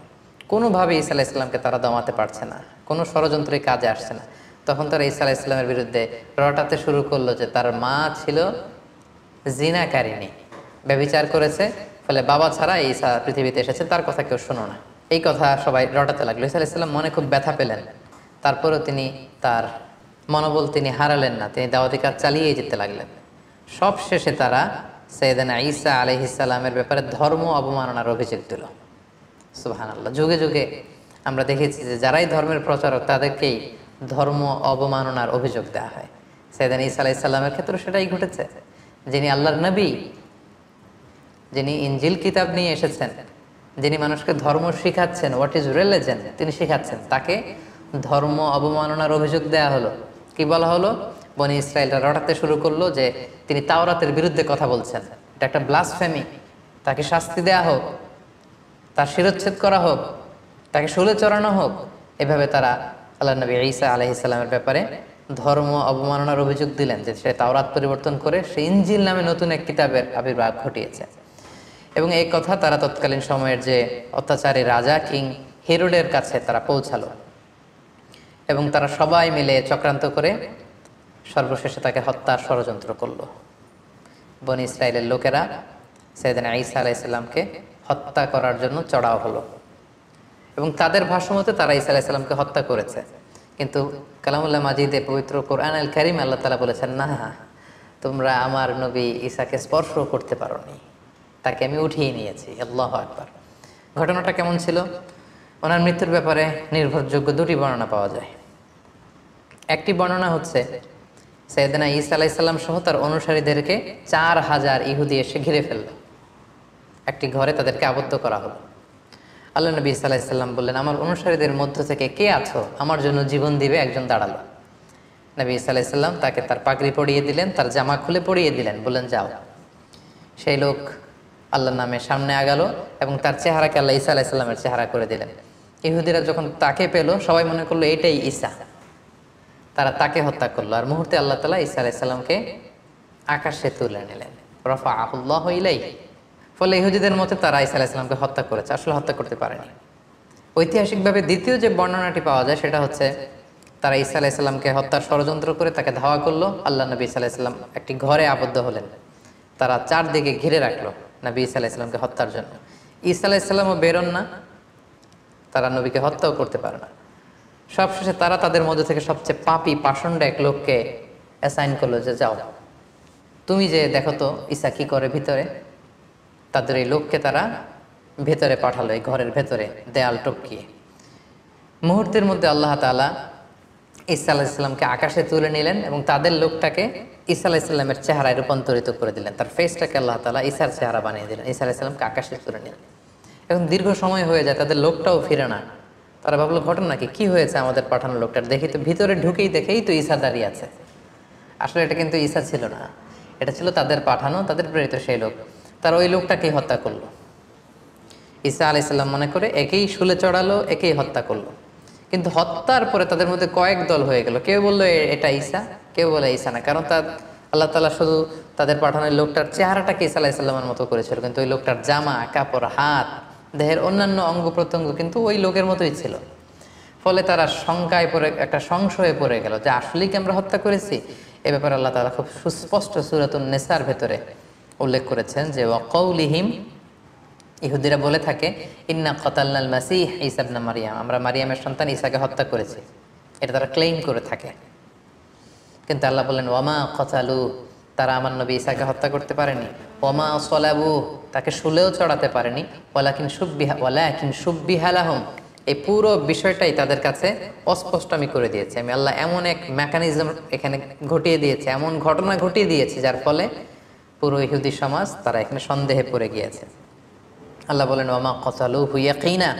কোনোভাবে ঈসা আলাইসাল্লামকে তারা দমাতে পারছে না, কোনো ষড়যন্ত্রের কাজে আসছে না। তখন তারা ঈসা আলাইসাল্লামের বিরুদ্ধে রটাতে শুরু করলো যে তার মা ছিল জিনাকারিনী, ব্যভিচার করেছে, ফলে বাবা ছাড়া ঈসা পৃথিবীতে এসেছে, তার কথা কেউ শোনো না। এই কথা সবাই রটাতে লাগলো। ঈসা আলাইসাল্লাম মনে খুব ব্যথা পেলেন, তারপরেও তিনি তার মনোবল তিনি হারালেন না, তিনি দাওয়াতি কাজ চালিয়ে যেতে লাগলেন। সব শেষে তারা সাইয়েদানা ঈসা আলাইহিস সালামের ব্যাপারে ধর্ম অবমাননার অভিযোগ দিল। সুবহানাল্লাহ। যুগে যুগে আমরা দেখেছি যে যারাই ধর্মের প্রচারক তাদেরকেই ধর্ম অবমাননার অভিযোগ দেওয়া হয়। সাইয়েদানা ঈসা আলাইহিস সালামের ক্ষেত্রে সেটাই ঘটেছে। যিনি আল্লাহর নবী, যিনি ইনজিল কিতাব নিয়ে এসেছেন, যিনি মানুষকে ধর্ম শিখাচ্ছেন, হোয়াট ইজ রিলিজিয়ন তিনি শিখাচ্ছেন, তাকে ধর্ম অবমাননার অভিযোগ দেয়া হলো। কি বলা হলো? বনী ইসরায়েলরা রটাতে শুরু করলো যে তিনি তাওরাতের বিরুদ্ধে কথা বলছেন, এটা একটা ব্লাসফেমি, তাকে শাস্তি দেয়া হোক, তার শিরচ্ছেদ করা হোক, তাকে শুলে চড়ানো হোক। এভাবে তারা আল্লাহ নবী ঈসা আলাইহিস সালামের ব্যাপারে ধর্ম অবমাননার অভিযোগ দিলেন যে সে তাওরাত পরিবর্তন করে সে ইনজিল নামে নতুন এক কিতাবের আবির্ভাব ঘটিয়েছে। এবং এই কথা তারা তৎকালীন সময়ের যে অত্যাচারী রাজা কিং হেরোডের কাছে তারা পৌঁছালো, এবং তারা সবাই মিলে চক্রান্ত করে সর্বশেষে তাকে হত্যার ষড়যন্ত্র করলো। বনী ইসরায়েলের লোকেরা সাইয়েদানা ঈসা আলাইহিস সালামকে হত্যা করার জন্য চড়াও হলো, এবং তাদের ভাষ্যমতে তারা ঈসা আলাইহিস সালামকে হত্যা করেছে। কিন্তু কালামুল্লাহ মাজিদে পবিত্র কোরআন আল কারীম আল্লাহ তাআলা বলেছেন, না, তোমরা আমার নবী ঈসাকে স্পর্শ করতে পারোনি, তাকে আমি উঠিয়ে নিয়েছি। আল্লাহু আকবার। ঘটনাটা কেমন ছিল? ওনার মৃত্যুর ব্যাপারে নির্ভরযোগ্য দুটি বর্ণনা পাওয়া যায়। একটি বর্ণনা হচ্ছে সাইয়েদানা ঈসা আলাইহিস সালাম সহ তার অনুসারীদেরকে 4000 ইহুদি এসে ঘিরে ফেলল, একটি ঘরে তাদেরকে আবদ্ধ করা হলো। আল্লাহ নবী ঈসা আলাইহিস সালাম বললেন, আমার অনুসারীদের মধ্য থেকে কে আছো আমার জন্য জীবন দিবে? একজন দাঁড়ালো। নবী ঈসা আলাইহিস সালাম তাকে তার পাগড়ি পরিয়ে দিলেন, তার জামা খুলে পরিয়ে দিলেন, বললেন যাও। সেই লোক আল্লাহর নামে সামনে আগালো এবং তার চেহারাকে আল্লাহ ঈসা আলাইহিস সালামের চেহারা করে দিলেন। ইহুদিরা যখন তাকে পেল সবাই মনে করলো এটাই ঈসা, তারা তাকে হত্যা করলো। আর মুহূর্তে আল্লাহ তাআলা ঈসা আলাইহিস সালামকে আকাশে তুলে নিলেন, রাফাআহুল্লাহু ইলাইহি। ফলে ইহুদিদের মতে তারা ঈসা আলাইহিস সালামকে হত্যা করেছে, আসলে হত্যা করতে পারেনি। ঐতিহাসিকভাবে দ্বিতীয় যে বর্ণনাটি পাওয়া যায় সেটা হচ্ছে তারা ঈসা আলাইহিস সালামকে হত্যার ষড়যন্ত্র করে তাকে ধাওয়া করলো। আল্লাহ নবী ঈসা আলাইহিস সালাম একটি ঘরে আবদ্ধ হলেন, তারা চারদিকে ঘিরে রাখলো নবী ঈসা আলাইহিস সালামকে হত্যার জন্য। ঈসা আলাইহিস সালামও বেরোন না, তারা নবীকে হত্যাও করতে পারে না। সবশেষে তারা তাদের মধ্যে থেকে সবচেয়ে পাপী পাষণ্ড এক লোককে অ্যাসাইন করলো যে যাও তুমি যে দেখো তো ঈসা কি করে ভিতরে। তাদের এই লোককে তারা ভেতরে পাঠালো, এই ঘরের ভেতরে দেয়াল টপকিয়ে। মুহূর্তের মধ্যে আল্লাহ তাআলা ঈসা আলাইহিস সালামকে আকাশে তুলে নিলেন এবং তাদের লোকটাকে ঈসা আলাইহিস সালামের চেহারায় রূপান্তরিত করে দিলেন, তার ফেসটাকে আল্লাহ তাআলা ঈসার চেহারা বানিয়ে দিলেন। ঈসা আলাইহিস সালামকে আকাশে তুলে নিলেন। এখন দীর্ঘ সময় হয়ে যায়, তাদের লোকটাও ফিরে না। তারা ভাবলো ঘটনা কি হয়েছে আমাদের পাঠানো লোকটার? দেখি তো, ভিতরে ঢুকেই দেখেই তো ঈসা দাঁড়িয়ে আছে। আসলে এটা কিন্তু ঈসা ছিল না, এটা ছিল তাদের পাঠানো, তাদের প্রেরিত সেই লোক। তারা ওই লোকটাকেই হত্যা করলো। ঈসা আলাইহিস সালাম মনে করে একেই শুলে চড়ালো, একেই হত্যা করলো। কিন্তু হত্যার পরে তাদের মধ্যে কয়েক দল হয়ে গেল, কেউ বললো এটা ঈসা, কেউ বলে ঈসা না। কারণ তার আল্লাহ তাআলা শুধু তাদের পাঠানো লোকটার চেহারাটাকে ঈসা আলাইহিস সালামের মতো করেছিল, কিন্তু ওই লোকটার জামা কাপড়, হাত, দেহের অন্যান্য অঙ্গ প্রত্যঙ্গ কিন্তু ওই লোকের মতোই ছিল। ফলে তারা শঙ্কায় পড়ে, একটা সংশয়ে পড়ে গেল যে আসলেই কি আমরা হত্যা করেছি। এ ব্যাপারে আল্লাহ তাআলা খুব সুস্পষ্ট সূরাতুন নিসার ভেতরে উল্লেখ করেছেন যে ওয়াকাউলিহিম, ইহুদিরা বলে থাকে ইন্না কাতালনাল মাসীহ ঈসা ইবনে মারইয়াম, আমরা মারিয়ামের সন্তান ঈসাকে হত্যা করেছি। এটা তারা ক্লেইম করে থাকে। কিন্তু আল্লাহ বললেন ওয়ামা কতালু, তারা আমার নবী ঈসাকে হত্যা করতে পারেনি। ওয়ামা সলাবু, তাকে শুলেও চড়াতে পারেনি। ওয়ালাকিন সুব্বিহা লাহুম, এই পুরো বিষয়টাই তাদের কাছে অস্পষ্ট আমি করে দিয়েছি। আমি আল্লাহ এমন এক মেকানিজম এখানে ঘটিয়ে দিয়েছে, এমন ঘটনা ঘটিয়ে দিয়েছে, যার ফলে পুরো ইহুদি সমাজ তারা এখানে সন্দেহে পড়ে গিয়েছে। আল্লাহ বলেন ওয়ামা কতালুহু ইয়াকিনা,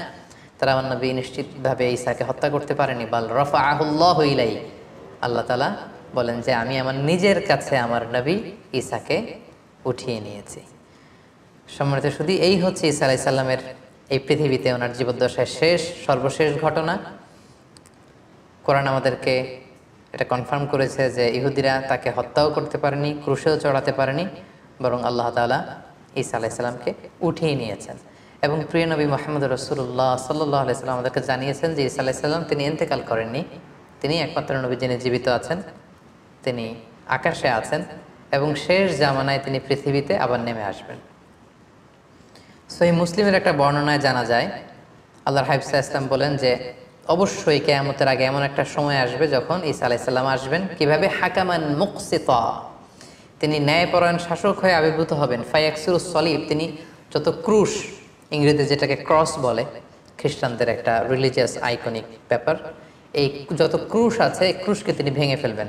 তারা আমার নবী নিশ্চিতভাবে ঈসাকে হত্যা করতে পারেনি। বাল রাফাআহুল্লাহু ইলাইহি, আল্লাহ তাআলা বলেন যে আমি আমার নিজের কাছে আমার নবী ঈসাকে উঠিয়ে নিয়েছি। সম্মানিত শুধু এই হচ্ছে ঈসা আলাইহিস সালামের এই পৃথিবীতে ওনার জীবদ্দশায় সর্বশেষ ঘটনা। কোরআন আমাদেরকে এটা কনফার্ম করেছে যে ইহুদিরা তাকে হত্যাও করতে পারেনি, ক্রুশেও চড়াতে পারেনি, বরং আল্লাহ তাআলা ঈসা আলাইহিস সালামকে উঠিয়ে নিয়েছেন। এবং প্রিয় নবী মুহাম্মদ রাসূলুল্লাহ সাল্লাল্লাহু আলাইহি ওয়াসাল্লাম আমাদেরকে জানিয়েছেন যে ঈসা আলাইহিস সালাম তিনি ইন্তেকাল করেননি, তিনি একমাত্র নবী যিনি জীবিত আছেন, তিনি আকাশে আছেন এবং শেষ জামানায় তিনি পৃথিবীতে আবার নেমে আসবেন। সহিহ মুসলিমের একটা বর্ণনায় জানা যায় আল্লাহর হাবিব সাল্লাল্লাহু আলাইহি ওয়াসাল্লাম বলেন যে অবশ্যই কিয়ামতের আগে এমন একটা সময় আসবে যখন ঈসা আলাইহিস সালাম আসবেন কিভাবে, হাকামান মুকসিতা, তিনি ন্যায়পরায়ণ শাসক হয়ে আবির্ভূত হবেন। ফায়াকসুরুস সলিব, তিনি যত ক্রুশ, ইংরেজিতে যেটাকে ক্রস বলে, খ্রিস্টানদের একটা রিলিজিয়াস আইকনিক ব্যাপার, এই যত ক্রুশ আছে এই ক্রুশকে তিনি ভেঙে ফেলবেন।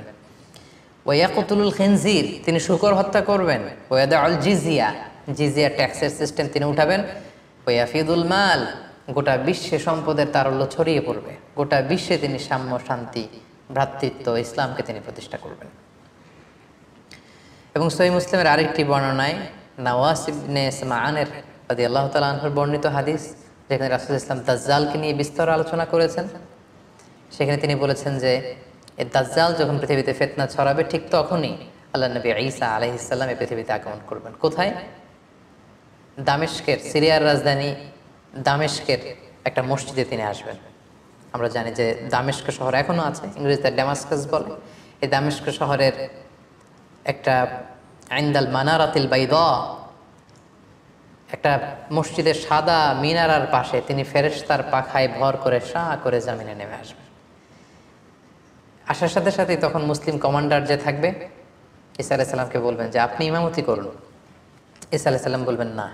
ওয়ায়াকতুলুল খিনজির, তিনি শূকর হত্যা করবেন। ওয়াদাউল জিজিয়া, জিজিয়া ট্যাক্সের সিস্টেম তিনি উঠাবেন। ওয়াফিদুল মাল, গোটা বিশ্বে সম্পদের তারল্য ছড়িয়ে পড়বে। গোটা বিশ্বে তিনি সাম্য, শান্তি, ভ্রাতৃত্ব, ইসলামকে তিনি প্রতিষ্ঠা করবেন। এবং সহিহ মুসলিমের আরেকটি বর্ণনায় নাওয়াস ইবনে সামআনের রাদিয়াল্লাহু তাআলা আনহুর বর্ণিত হাদিস, যেখানে রাসূলুল্লাহ সাল্লাল্লাহু আলাইহি ওয়াসাল্লাম দাজ্জালকে নিয়ে বিস্তর আলোচনা করেছেন। সেখানে তিনি বলেছেন যে এই দাজ্জাল যখন পৃথিবীতে ফিতনা ছড়াবে ঠিক তখনই আল্লাহ নবী ঈসা আলাইহিস সালাম এই পৃথিবীতে আগমন করবেন। কোথায়? দামেস্কের, সিরিয়ার রাজধানী দামেস্কের একটা মসজিদে তিনি আসবেন। আমরা জানি যে দামেস্ক শহর এখনো আছে, ইংরেজিতে ড্যামাস্কাস বলে। এই দামেস্ক শহরের একটা ইনদাল মানারাতিল বাইদা, একটা মসজিদের সাদা মিনারার পাশে তিনি ফেরেশতার পাখায় ভর করে শাঁ করে জামিনে নেমে আসবেন। আসার সাথে সাথেই তখন মুসলিম কমান্ডার যে থাকবে ঈসা আলাইহিস সালামকে বলবেন যে আপনি ইমামতি করুন। ঈসা আলাইহিস সালাম বলবেন না,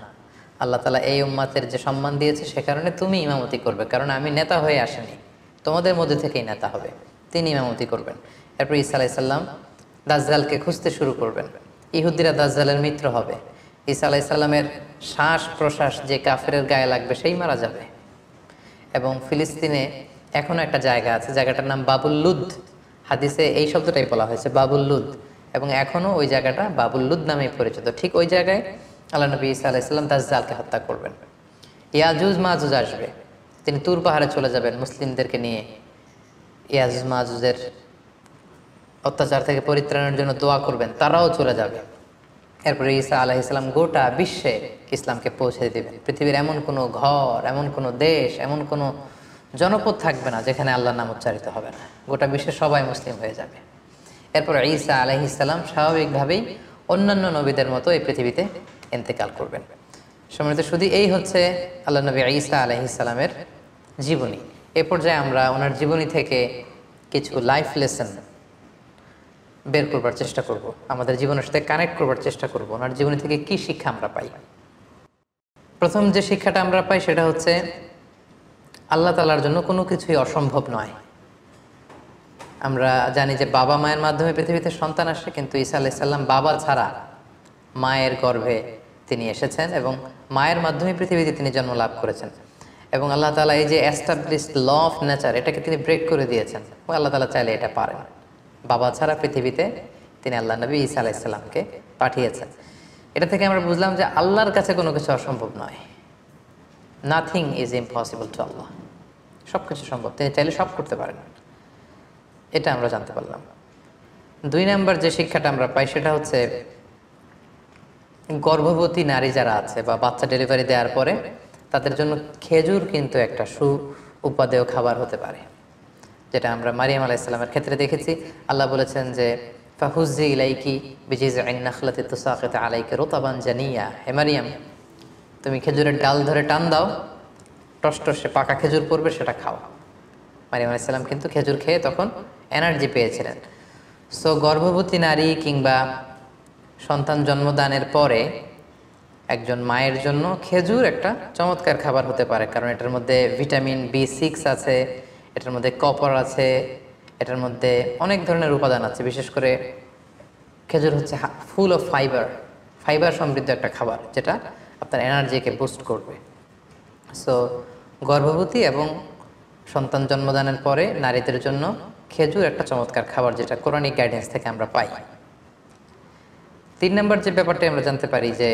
আল্লাহ তাআলা এই উম্মাতের যে সম্মান দিয়েছে সে কারণে তুমি ইমামতি করবে, কারণ আমি নেতা হয়ে আসিনি, তোমাদের মধ্যে থেকেই নেতা হবে, তিনি ইমামতি করবেন। এরপর ঈসা আলাইহিস সালাম দাজ্জালকে খুঁজতে শুরু করবেন। ইহুদিরা দাজ্জালের মিত্র হবে। ঈসা আলাইহিস সালামের শ্বাস প্রশ্বাস যে কাফেরের গায়ে লাগবে সেই মারা যাবে। এবং ফিলিস্তিনে এখনও একটা জায়গা আছে, জায়গাটার নাম বাবুল লুদ, হাদিসে এই শব্দটাই বলা হয়েছে বাবুল লুদ, এবং এখনও ওই জায়গাটা বাবুল লুদ নামেই পরিচিত। ঠিক ওই জায়গায় আল্লাহ নবী ঈসা আলাইহিস সালাম দাজ্জালকে হত্যা করবেন। ইয়াজুজ মাজুজ আসবে, তিনি তুর পাহাড়ে চলে যাবেন মুসলিমদেরকে নিয়ে ইয়াজুজ মাজুজের অত্যাচার থেকে পরিত্রাণের জন্য দোয়া করবেন, তারাও চলে যাবে। এরপরে ঈসা আলাইহিস সালাম গোটা বিশ্বে ইসলামকে পৌঁছে দেবেন। পৃথিবীর এমন কোনো ঘর, এমন কোনো দেশ, এমন কোনো জনপদ থাকবে না যেখানে আল্লাহর নাম উচ্চারিত হবে না, গোটা বিশ্বে সবাই মুসলিম হয়ে যাবে। এরপর ঈসা আলাইহিস সালাম স্বাভাবিকভাবেই অন্যান্য নবীদের মতো এই পৃথিবীতে ইন্তেকাল করবেন। সম্মানিত শুধু এই হচ্ছে আল্লাহ নবী ঈসা আলাইহিস সালামের জীবনী। এ পর্যায়ে আমরা ওনার জীবনী থেকে কিছু লাইফ লেসন বের করবার চেষ্টা করব, আমাদের জীবনের সাথে কানেক্ট করবার চেষ্টা করব, ওনার জীবনী থেকে কি শিক্ষা আমরা পাই। প্রথম যে শিক্ষাটা আমরা পাই সেটা হচ্ছে আল্লাহ তাআলার জন্য কোনো কিছুই অসম্ভব নয়। আমরা জানি যে বাবা মায়ের মাধ্যমে পৃথিবীতে সন্তান আসে, কিন্তু ঈসা আলাইহিস সালাম বাবা ছাড়া মায়ের গর্ভে তিনি এসেছেন এবং মায়ের মাধ্যমে পৃথিবীতে তিনি জন্ম লাভ করেছেন। এবং আল্লাহ তাআলা এই যে এস্টাবলিশড ল অফ নেচার, এটাকে তিনি ব্রেক করে দিয়েছেন। আল্লাহ তাআলা চাইলে এটা পারেন। বাবা ছাড়া পৃথিবীতে তিনি আল্লাহ নবী ঈসা আলাইহিস সালামকে পাঠিয়েছেন। এটা থেকে আমরা বুঝলাম যে আল্লাহর কাছে কোনো কিছু অসম্ভব নয়। নাথিং ইজ ইম্পসিবল টু আল্লাহ, সব কিছু সম্ভব, তিনি চাইলে সব করতে পারেন। এটা আমরা জানতে পারলাম। 2 নম্বর যে শিক্ষাটা আমরা পাই সেটা হচ্ছে গর্ভবতী নারী যারা আছে বা বাচ্চা ডেলিভারি দেওয়ার পরে তাদের জন্য খেজুর কিন্তু একটা উপাদেয় খাবার হতে পারে, যেটা আমরা মারিয়াম আলাইহিস সালামের ক্ষেত্রে দেখেছি। আল্লাহ বলেছেন যে ফাহুজ্জি ইলাইকি বিজিজআইন নাখলাতি তুসাকিত আলাইকা রুতাবান জানিয়া, হে মারিয়াম তুমি খেজুরের ডাল ধরে টান দাও, টসটসে পাকা খেজুর পড়বে, সেটা খাও। মারিয়াম আলাইহিস সালাম কিন্তু খেজুর খেয়ে তখন এনার্জি পেয়েছিলেন। সো গর্ভবতী নারী কিংবা সন্তান জন্মদানের পরে একজন মায়ের জন্য খেজুর একটা চমৎকার খাবার হতে পারে, কারণ এটার মধ্যে ভিটামিন B6 আছে, এটার মধ্যে কপার আছে, এটার মধ্যে অনেক ধরনের উপাদান আছে। বিশেষ করে খেজুর হচ্ছে ফুল অফ ফাইবার, ফাইবার সমৃদ্ধ একটা খাবার যেটা আপনার এনার্জিকে বুস্ট করবে। সো গর্ভবতী এবং সন্তান জন্মদানের পরে নারীদের জন্য খেজুর একটা চমৎকার খাবার, যেটা কোরআনিক গাইডেন্স থেকে আমরা পাই। 3 নম্বর যে ব্যাপারটা আমরা জানতে পারি যে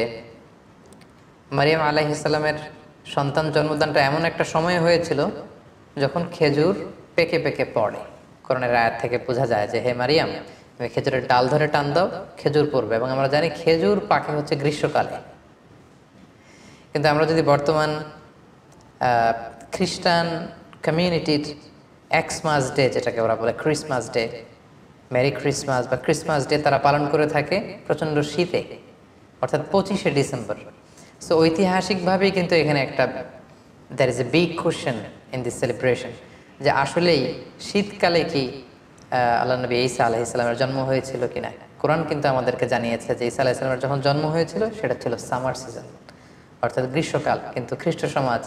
মারিয়াম আলাইহিস সালামের সন্তান জন্মদানটা এমন একটা সময় হয়েছিল যখন খেজুর পেকে পেকে পড়ে। কোরআনের আয়াত থেকে বোঝা যায় যে হে মারিয়াম, তুমি খেজুরের ডাল ধরে টান দাও, খেজুর পড়বে। এবং আমরা জানি খেজুর পাকে হচ্ছে গ্রীষ্মকালে। কিন্তু আমরা যদি বর্তমান খ্রিস্টান কমিউনিটির এক্সমাস ডে, যেটাকে ওরা বলে ক্রিসমাস ডে, মেরি ক্রিসমাস বা ক্রিসমাস ডে, তারা পালন করে থাকে প্রচণ্ড শীতে, অর্থাৎ 25শে ডিসেম্বর। সো ঐতিহাসিকভাবেই কিন্তু এখানে একটা there is a big question in this celebration, যে আসলেই শীতকালে কি আল্লাহ নবী ঈসা আলাইহিস সালামের জন্ম হয়েছিল কিনা। কোরআন কিন্তু আমাদেরকে জানিয়েছে যে ঈসা আলাইহিস সালামের যখন জন্ম হয়েছিল সেটা ছিল সামার সিজন, অর্থাৎ গ্রীষ্মকাল। কিন্তু খ্রিস্ট সমাজ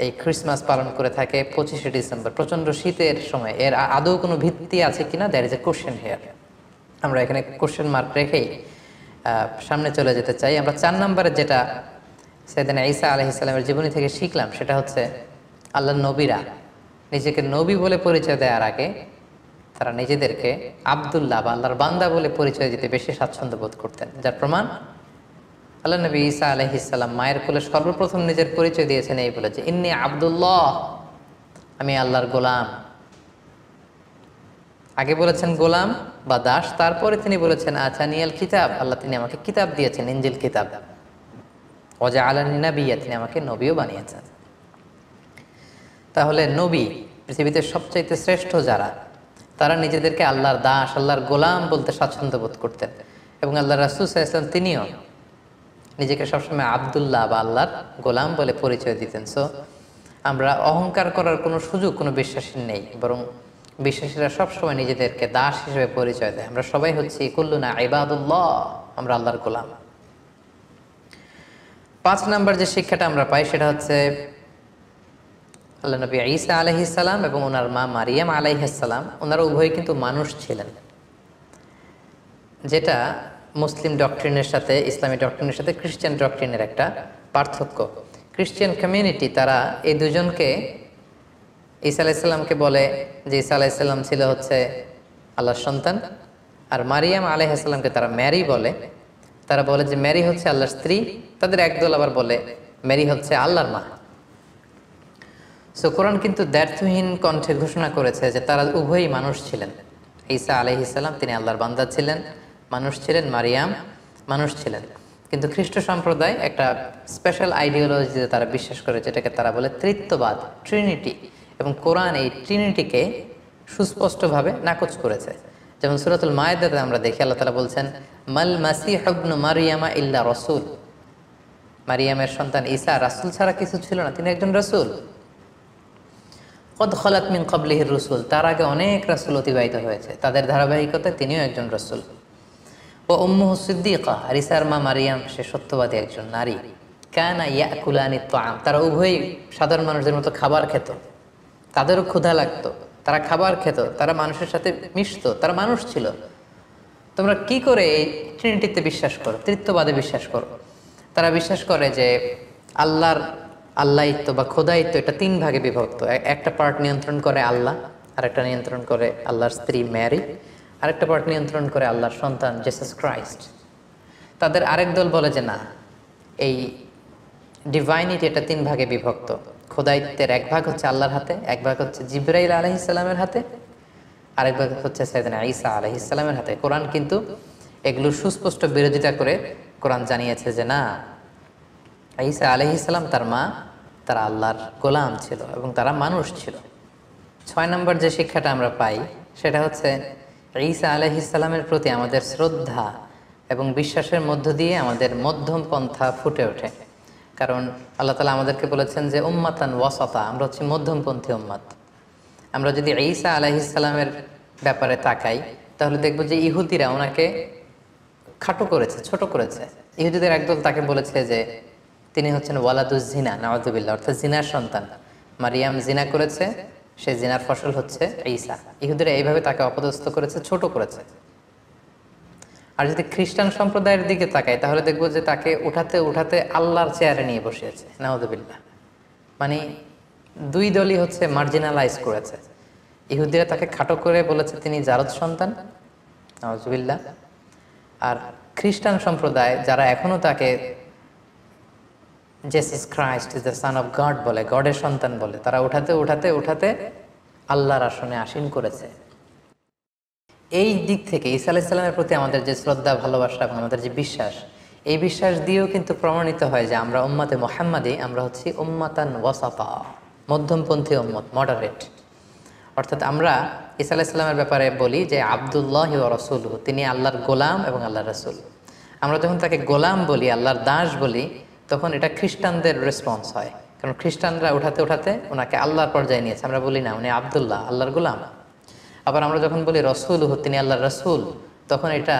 এই ক্রিসমাস পালন করে থাকে 25শে ডিসেম্বর, প্রচণ্ড শীতের সময়। এর আদৌ কোনো ভিত্তি আছে কিনা, there is a question here. আমরা এখানে কোশ্চেন মার্ক রেখেই সামনে চলে যেতে চাই। আমরা 4 নম্বরে যেটা সাইয়েদনা ঈসা আলাইহিস সালামের জীবনী থেকে শিখলাম সেটা হচ্ছে আল্লাহর নবীরা নিজেকে নবী বলে পরিচয় দেওয়ার আগে তারা নিজেদেরকে আব্দুল্লাহ বা আল্লাহর বান্দা বলে পরিচয় দিতে বেশি স্বাচ্ছন্দ্য বোধ করতেন। যার প্রমাণ আল্লাহ নবী ঈসা আলাইহিস সালাম মায়ের কোলে সর্বপ্রথম নিজের পরিচয় দিয়েছেন এই বলে যে ইন্নী আব্দুল্লাহ, আমি আল্লাহর গোলাম। আগে বলেছেন গোলাম বা দাস, তারপরে তিনি বলেছেন আতানিয়াল কিতাব, আল্লাহ তিনি আমাকে কিতাব দিয়েছেন, ইনজিল কিতাব। ওয়াজআলানি নাবিয়্যা, তিনি আমাকে নবীও বানিয়েছেন। তাহলে নবী, পৃথিবীতে সবচাইতে শ্রেষ্ঠ যারা, তারা নিজেদেরকে আল্লাহর দাস, আল্লাহর গোলাম বলতে স্বাচ্ছন্দ্য বোধ করতেন। এবং আল্লাহ রাসূল সাল্লাল্লাহু আলাইহি ওয়াসাল্লাম তিনিও নিজেকে সবসময় আব্দুল্লাহ বা আল্লাহর গোলাম বলে পরিচয় দিতেন। সো আমরা অহংকার করার কোনো সুযোগ কোনো বিশ্বাসীর নেই, বরং বিশ্বাসীরা সবসময় নিজেদেরকে দাস হিসেবে পরিচয় দেয়। আমরা সবাই হচ্ছি কুল্লুনা ইবাদুল্লাহ, আমরা আল্লাহর গোলাম। 5 নম্বর যে শিক্ষাটা আমরা পাই সেটা হচ্ছে আল্লাহ নবী ঈসা আলাইহিস সালাম এবং ওনার মা মারিয়াম আলাইহিস সালাম, ওনারা উভয়ই কিন্তু মানুষ ছিলেন, যেটা মুসলিম ডক্ট্রিনের সাথে, ইসলামী ডক্ট্রিনের সাথে খ্রিস্টান ডক্ট্রিনের একটা পার্থক্য। খ্রিস্টান কমিউনিটি তারা এই দুজনকে, ঈসা আলাইহিস সালামকে বলে যে ঈসা আলাইহিস সালাম ছিল হচ্ছে আল্লাহর সন্তান, আর মারিয়াম আলাইহিস সালামকে তারা ম্যারি বলে। তারা বলে যে ম্যারি হচ্ছে আল্লাহর স্ত্রী। তাদের একদল আবার বলে ম্যারি হচ্ছে আল্লাহর মা। সো কোরআন কিন্তু দ্ব্যর্থহীন কণ্ঠে ঘোষণা করেছে যে তারা উভয়ই মানুষ ছিলেন। ঈসা আলাইহিস সালাম তিনি আল্লাহর বান্দা ছিলেন, মানুষ ছিলেন, মারিয়াম মানুষ ছিলেন। কিন্তু খ্রিস্ট সম্প্রদায় একটা স্পেশাল আইডিওলজিতে তারা বিশ্বাস করে, যেটাকে তারা বলে ত্রিত্ববাদ, ট্রিনিটি। এবং কোরআন এই ট্রিনিটিকে সুস্পষ্টভাবে নাকচ করেছে। যেমন সূরাতুল মায়েদাতে আমরা দেখি আল্লাহ তাআলা বলছেন মাল মাসিহ ইবনু মারইয়ামা ইল্লা রাসূল, মারিয়ামের সন্তান ঈসা রাসূল ছাড়া কিছু ছিল না, তিনি একজন রাসূল। কদ খালাত মিন ক্বাবলিহির রুসুল, তার আগে অনেক রাসূল অতিবাহিত হয়েছে, তাদের ধারাবাহিকতায় তিনিও একজন রাসূল। ও উম্মুহু সিদ্দীকা, আর ঈসার মা মারিয়াম সে সত্যবাদী একজন নারী। কানা ইয়াকুলানি তাআম, তারা উভয়ই সাধারণ মানুষদের মতো খাবার খেত, তাদেরও ক্ষুধা লাগতো, তারা খাবার খেত, তারা মানুষের সাথে মিশতো, তারা মানুষ ছিল। তোমরা কি করে এই ট্রিনিটিতে বিশ্বাস করো, ত্রিত্ববাদে বিশ্বাস করো? তারা বিশ্বাস করে যে আল্লাহিত্ব বা খোদায়িত্ব এটা 3 ভাগে বিভক্ত। একটা পার্ট নিয়ন্ত্রণ করে আল্লাহ, আরেকটা নিয়ন্ত্রণ করে আল্লাহর স্ত্রী ম্যারি, আরেকটা পার্ট নিয়ন্ত্রণ করে আল্লাহর সন্তান জিসাস ক্রাইস্ট। তাদের আরেক দল বলে যে না, এই ডিভাইনিটি এটা 3 ভাগে বিভক্ত। খোদায়িত্বের এক ভাগ হচ্ছে আল্লাহর হাতে, এক ভাগ হচ্ছে জিবরাইল আলাইহিস সালামের হাতে, আরেক ভাগ হচ্ছে সাইয়েদনা ঈসা আলাইহিস সালামের হাতে। কোরআন কিন্তু এগুলোর সুস্পষ্ট বিরোধিতা করে কোরআন জানিয়েছে যে না, ঈসা আলাইহিস সালাম তার মা তারা আল্লাহর গোলাম ছিল এবং তারা মানুষ ছিল। 6 নম্বর যে শিক্ষাটা আমরা পাই সেটা হচ্ছে ঈসা আলাইহিস সালামের প্রতি আমাদের শ্রদ্ধা এবং বিশ্বাসের মধ্য দিয়ে আমাদের মধ্যম পন্থা ফুটে ওঠে। কারণ আল্লাহ তাআলা আমাদেরকে বলেছেন যে উম্মাতান ওয়াসাতা, আমরা হচ্ছে মধ্যমপন্থী উম্মাত। আমরা যদি ঈসা আলাইহিস সালামের ব্যাপারে তাকাই তাহলে দেখব যে ইহুদিরা ওনাকে খাটো করেছে, ছোট করেছে। ইহুদিদের একদল তাকে বলেছে যে তিনি হচ্ছেন ওয়ালাদুজ জিনা, নাউযুবিল্লাহ, অর্থাৎ জিনার সন্তান। মারিয়াম জিনা করেছে, সেই জিনার ফসল হচ্ছে ঈসা। ইহুদিরা এইভাবে তাকে অপদস্থ করেছে, ছোট করেছে। আর যদি খ্রিস্টান সম্প্রদায়ের দিকে তাকাই তাহলে দেখব যে তাকে উঠাতে উঠাতে আল্লাহর চেয়ারে নিয়ে বসিয়েছে, নাউযুবিল্লাহ। মানে দুই দলই হচ্ছে মার্জিনালাইজ করেছে। ইহুদিরা তাকে খাটো করে বলেছে তিনি জারদ সন্তান, নাউযুবিল্লাহ। আর খ্রিস্টান সম্প্রদায় যারা এখনো তাকে Jesus Christ is the son of god বলে, গডের সন্তান বলে, তারা উঠাতে উঠাতে উঠাতে আল্লাহর আসনে আসীন করেছে। এই দিক থেকে ঈসা আলাইহিস সালামের প্রতি আমাদের যে শ্রদ্ধা, ভালোবাসা এবং আমাদের যে বিশ্বাস, এই বিশ্বাস দিয়েও কিন্তু প্রমাণিত হয় যে আমরা উম্মতে মুহাম্মাদি, আমরা হচ্ছি উম্মাতান ওয়াসাতা, মধ্যমপন্থী উম্মত, মডারেট। অর্থাৎ আমরা ঈসা আলাইহিস সালামের ব্যাপারে বলি যে আব্দুল্লাহি ওয়া রাসূলুহু, তিনি আল্লাহর গোলাম এবং আল্লাহর রাসূল। আমরা যখন তাকে গোলাম বলি, আল্লাহর দাস বলি, তখন এটা খ্রিস্টানদের রেসপন্স হয়। কারণ খ্রিস্টানরা উঠাতে উঠাতে ওনাকে আল্লাহর পর্যায়ে নিয়েছে। আমরা বলি না উনি আব্দুল্লাহ, আল্লাহর গোলাম। আবার আমরা যখন বলি রসুলুহু, তিনি আল্লাহর রসুল, তখন এটা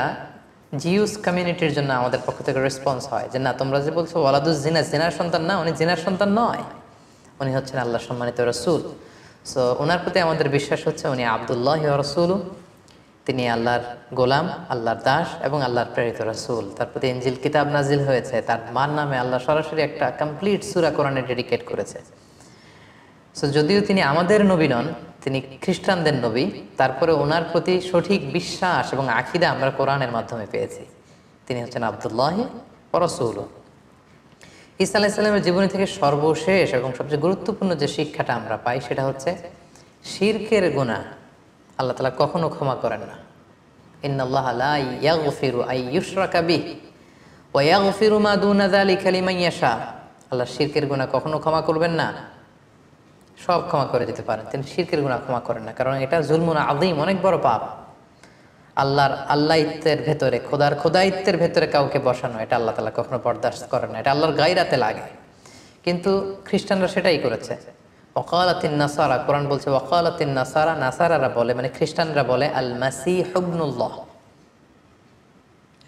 জিউস কমিউনিটির জন্য আমাদের পক্ষ থেকে রেসপন্স হয় যে না, তোমরা যে বলছো ওয়ালাদুজ জিনা, জিনার সন্তান না, উনি জিনার সন্তান নয়, উনি হচ্ছেন আল্লাহর সম্মানিত রসুল। সো ওনার প্রতি আমাদের বিশ্বাস হচ্ছে উনি আব্দুল্লাহি ওয়া রাসূলুহু, তিনি আল্লাহর গোলাম, আল্লাহর দাস এবং আল্লাহর প্রেরিত রাসূল। তার প্রতি ইনজিল কিতাব নাজিল হয়েছে, তার মার নামে আল্লাহ সরাসরি একটা কমপ্লিট সূরা কোরআনে ডেডিকেট করেছে। সো যদিও তিনি আমাদের নবী নন, তিনি খ্রিস্টানদের নবী, তারপরে ওনার প্রতি সঠিক বিশ্বাস এবং আকীদা আমরা কোরআনের মাধ্যমে পেয়েছি। তিনি হচ্ছেন আব্দুল্লাহি ওয়া রাসূলুহু। ঈসা আলাইহিস সালামের জীবনী থেকে সর্বশেষ এবং সবচেয়ে গুরুত্বপূর্ণ যে শিক্ষাটা আমরা পাই সেটা হচ্ছে শিরকের গুনাহ আল্লাহ তাআলা কখনো ক্ষমা করেন না। ইন্নাল্লাহা লা ইয়াগফিরু আন ইউশরাকা বিহি ওয়া ইয়াগফিরু মা দুনা যালিকা লিমান ইয়াশা। আল্লাহ শিরকের গুনাহ কখনো ক্ষমা করবেন না, সব ক্ষমা করে দিতে পারেন, তিনি শিরকের গুনাহ ক্ষমা করেন না। কারণ এটা জুলমুন আযীম, অনেক বড় পাপ। আল্লাহর আল্লাহিত্বের ভেতরে, খোদার খোদাইত্বের ভেতরে কাউকে বসানো, এটা আল্লাহ তাআলা কখনো বরদাস্ত করেন না, এটা আল্লাহর গায়রাতে লাগে। কিন্তু খ্রিস্টানরা সেটাই করেছে। ওয়াকালাতিন নাসারা, কোরআন বলছে ওয়াকালাতিন নাসারা, নাসারারা বলে, মানে খ্রিস্টানরা বলে আল মাসীহ ইবনুল্লাহ,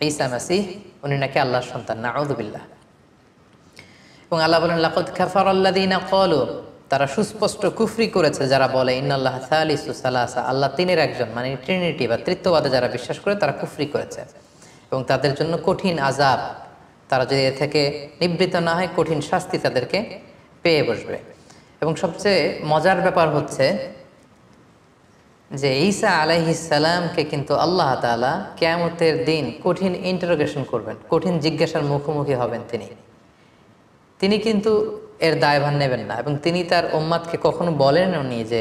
ঈসা মাসীহ উনি নাকি আল্লাহর সন্তান, নাউযুবিল্লাহ। এবং আল্লাহ বলেন লাকাদ কাফারাল্লাযীনা ক্বালু, তারা সুস্পষ্ট কুফরি করেছে যারা বলে ইন্নাল্লাহা সালিসু সালাসা, আল্লাহ তিনের একজন, মানে ট্রিনিটি বা ত্রিত্ববাদে যারা বিশ্বাস করে তারা কুফরি করেছে। এবং তাদের জন্য কঠিন আযাব, তারা যদি এ থেকে নিবৃত্ত না হয় কঠিন শাস্তি তাদেরকে পেয়ে বসবে। এবং সবচেয়ে মজার ব্যাপার হচ্ছে যে ঈসা আলাইহিস সালামকে কিন্তু আল্লাহ তাআলা কিয়ামতের দিন কঠিন ইন্টারোগেশন করবেন, কঠিন জিজ্ঞাসার মুখোমুখি হবেন তিনি কিন্তু এর দায়ভার নেবেন না। এবং তিনি তার উম্মাদকে কখনো বলেননি যে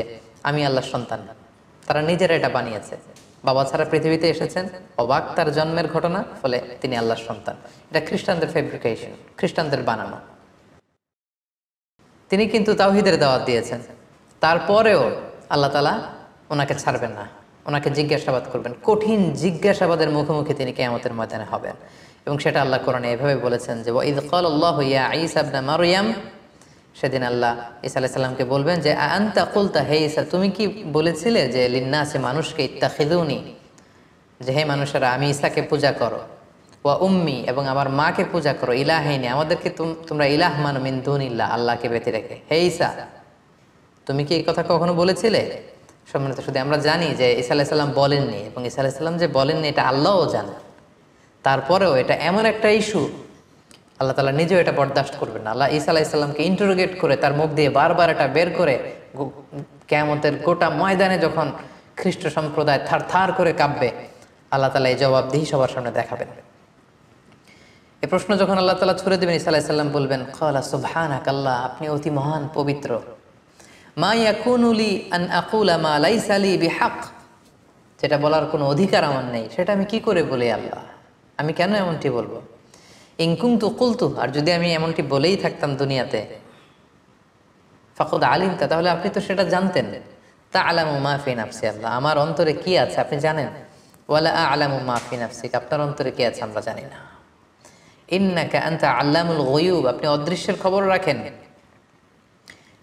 আমি আল্লাহর সন্তান, তারা নিজেরা এটা বানিয়েছে। বাবা ছাড়া পৃথিবীতে এসেছেন, অবাক তার জন্মের ঘটনা, ফলে তিনি আল্লাহর সন্তান। এটা খ্রিস্টানদের ফেব্রিকেশন, খ্রিস্টানদের বানানো। তিনি কিন্তু তাওহীদের দাওয়াত দিয়েছেন, তারপরেও আল্লাহ তাআলা ওনাকে ছাড়বেন না, ওনাকে জিজ্ঞাসাবাদ করবেন, কঠিন জিজ্ঞাসাবাদের মুখোমুখি তিনি কিয়ামতের ময়দানে হবেন। এবং সেটা আল্লাহ কোরআনে এভাবে বলেছেন যে ওয়াইদ ক্বালাল্লাহু ইয়া ঈসা ইবনে মারইয়াম, সেদিন আল্লাহ ঈসা আলাইহিস সালামকে বলবেন যে আনতা কুলতা, হে ঈসা তুমি কি বলেছিলে যে লিন্নাসে মানুষকে ইত্তাখিযুনি, যে হে মানুষেরা আমি ঈসাকে পূজা করো, ওয়া উম্মি এবং আমার মাকে পূজা করো, ইলাহাইনি আমাদেরকে তোমরা ইলাহ মানো মিন দুনিল্লাহ, আল্লাহকে ব্যতি রেখে। হে ঈসা তুমি কি এই কথা কখনো বলেছিলে? সম্মানিত শুধু আমরা জানি যে ঈসা আলাইহিস সালাম বলেননি, এবং ঈসা আলাইহিস সালাম যে বলেননি এটা আল্লাহও জানেন। তারপরেও এটা এমন একটা ইস্যু, আল্লাহ তাআলা নিজেও এটা বরদাস্ত করবেন না। আল্লাহ ঈসা আলাইহিস সালামকে ইন্টারোগেট করে তার মুখ দিয়ে বারবার এটা বের করে কিয়ামতের গোটা ময়দানে যখন খ্রিস্ট সম্প্রদায় থার থার করে কাঁপবে, আল্লাহ তাআলা এই জবাবদিহি সবার সামনে দেখাবেন। এই প্রশ্ন যখন আল্লাহ তাআলা ছুড়ে দেবেন, ঈসা আলাইহিস সালাম বলবেন ক্বালা সুবহানাকা, আল্লাহ আপনি অতি মহান, পবিত্র। মা ইয়াকুনু লি আন আকুলা মা লাইসা লি বিহাক, যেটা বলার কোনো অধিকার আমার নেই সেটা আমি কি করে বলি আল্লাহ, আমি কেন এমনটি বলবো? ইন কুনতু কুলতু, আর যদি আমি এমনটি বলেই থাকতাম দুনিয়াতে, ফাকাদ আলিমতা, তাহলে আপনি তো সেটা জানতেন। তা'লামু মা ফি নাফসি, আল্লাহ আমার অন্তরে কি আছে আপনি জানেন। ওয়ালা আ'লামু মা ফি নাফসিক, আপনার অন্তরে কি আছে আমরা জানি না। ইন্নাকা আনতা আল্লামুল গায়ুব, আপনি অদৃশ্যের খবর রাখেন।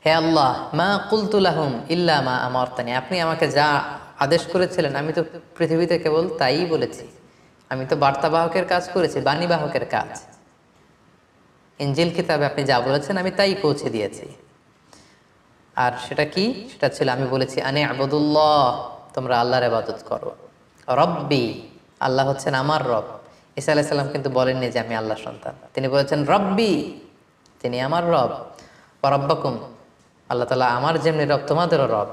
হে আল্লাহ, মা কুলতু লাহুম ইল্লা মা আমারতানি, আপনি আমাকে যা আদেশ করেছিলেন আমি তো পৃথিবীতে কেবল তাই বলেছি। আমি তো বার্তাবাহকের কাজ করেছি, বাণীবাহকের কাজ। ইনজিল কিতাবে আপনি যা বলেছেন আমি তাই পৌঁছে দিয়েছি। আর সেটা কি? সেটা ছিল আমি বলেছি আনে আবুদুল্লাহ, তোমরা আল্লাহর ইবাদত করো। রব্বি, আল্লাহ হচ্ছেন আমার রব। ঈসা আলাইহিস সালাম কিন্তু বলেননি যে আমি আল্লাহর সন্তান, তিনি বলেছেন রব্বি, তিনি আমার রব। ওয়া রব্বাকুম, আল্লাহ তাআলা আমার যেমনি রব তোমাদেরও রব।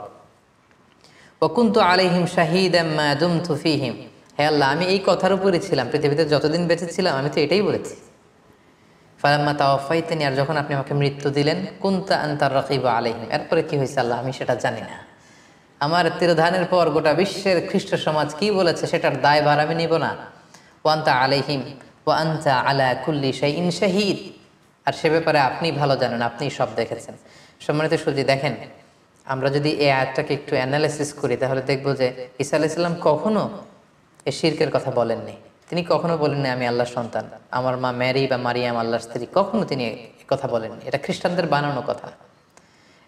ওয়া কুনতু আলাইহিম শাহীদাম মা দুমতু ফীহিম, হে আল্লাহ আমি এই কথার উপরই ছিলাম, পৃথিবীতে যতদিন বেঁচে ছিলাম আমি তো এটাই বলেছি। ফালাম্মা তাওয়াফাইতানি, আর যখন আপনি আমাকে মৃত্যু দিলেন, কুনতা আনতার রাকিব আলাইহিম, এরপরে কি হয়েছে আল্লাহ আমি সেটা জানি না। আমার তিরোধানের পর গোটা বিশ্বের খ্রিস্ট সমাজ কি বলেছে সেটার দায়ভার আমি নিব না। ওয়া আনতা আলাইহিম ওয়া আনতা আলা কুল্লি শাইইন শাহীদ, আর সে ব্যাপারে আপনি ভালো জানেন, আপনি সব দেখেছেন। সম্মানিত সুধী, দেখেন আমরা যদি এই আয়াতটাকে একটু অ্যানালাইসিস করি তাহলে দেখব যে ঈসা আলাইহিস সালাম কখনো এই শিরকের কথা বলেননি। তিনি কখনো বলেননি আমি আল্লাহর সন্তান, আমার মা ম্যারি বা মারিয়াম আল্লাহর স্ত্রী, কখনো তিনি এ কথা বলেননি। এটা খ্রিস্টানদের বানানো কথা,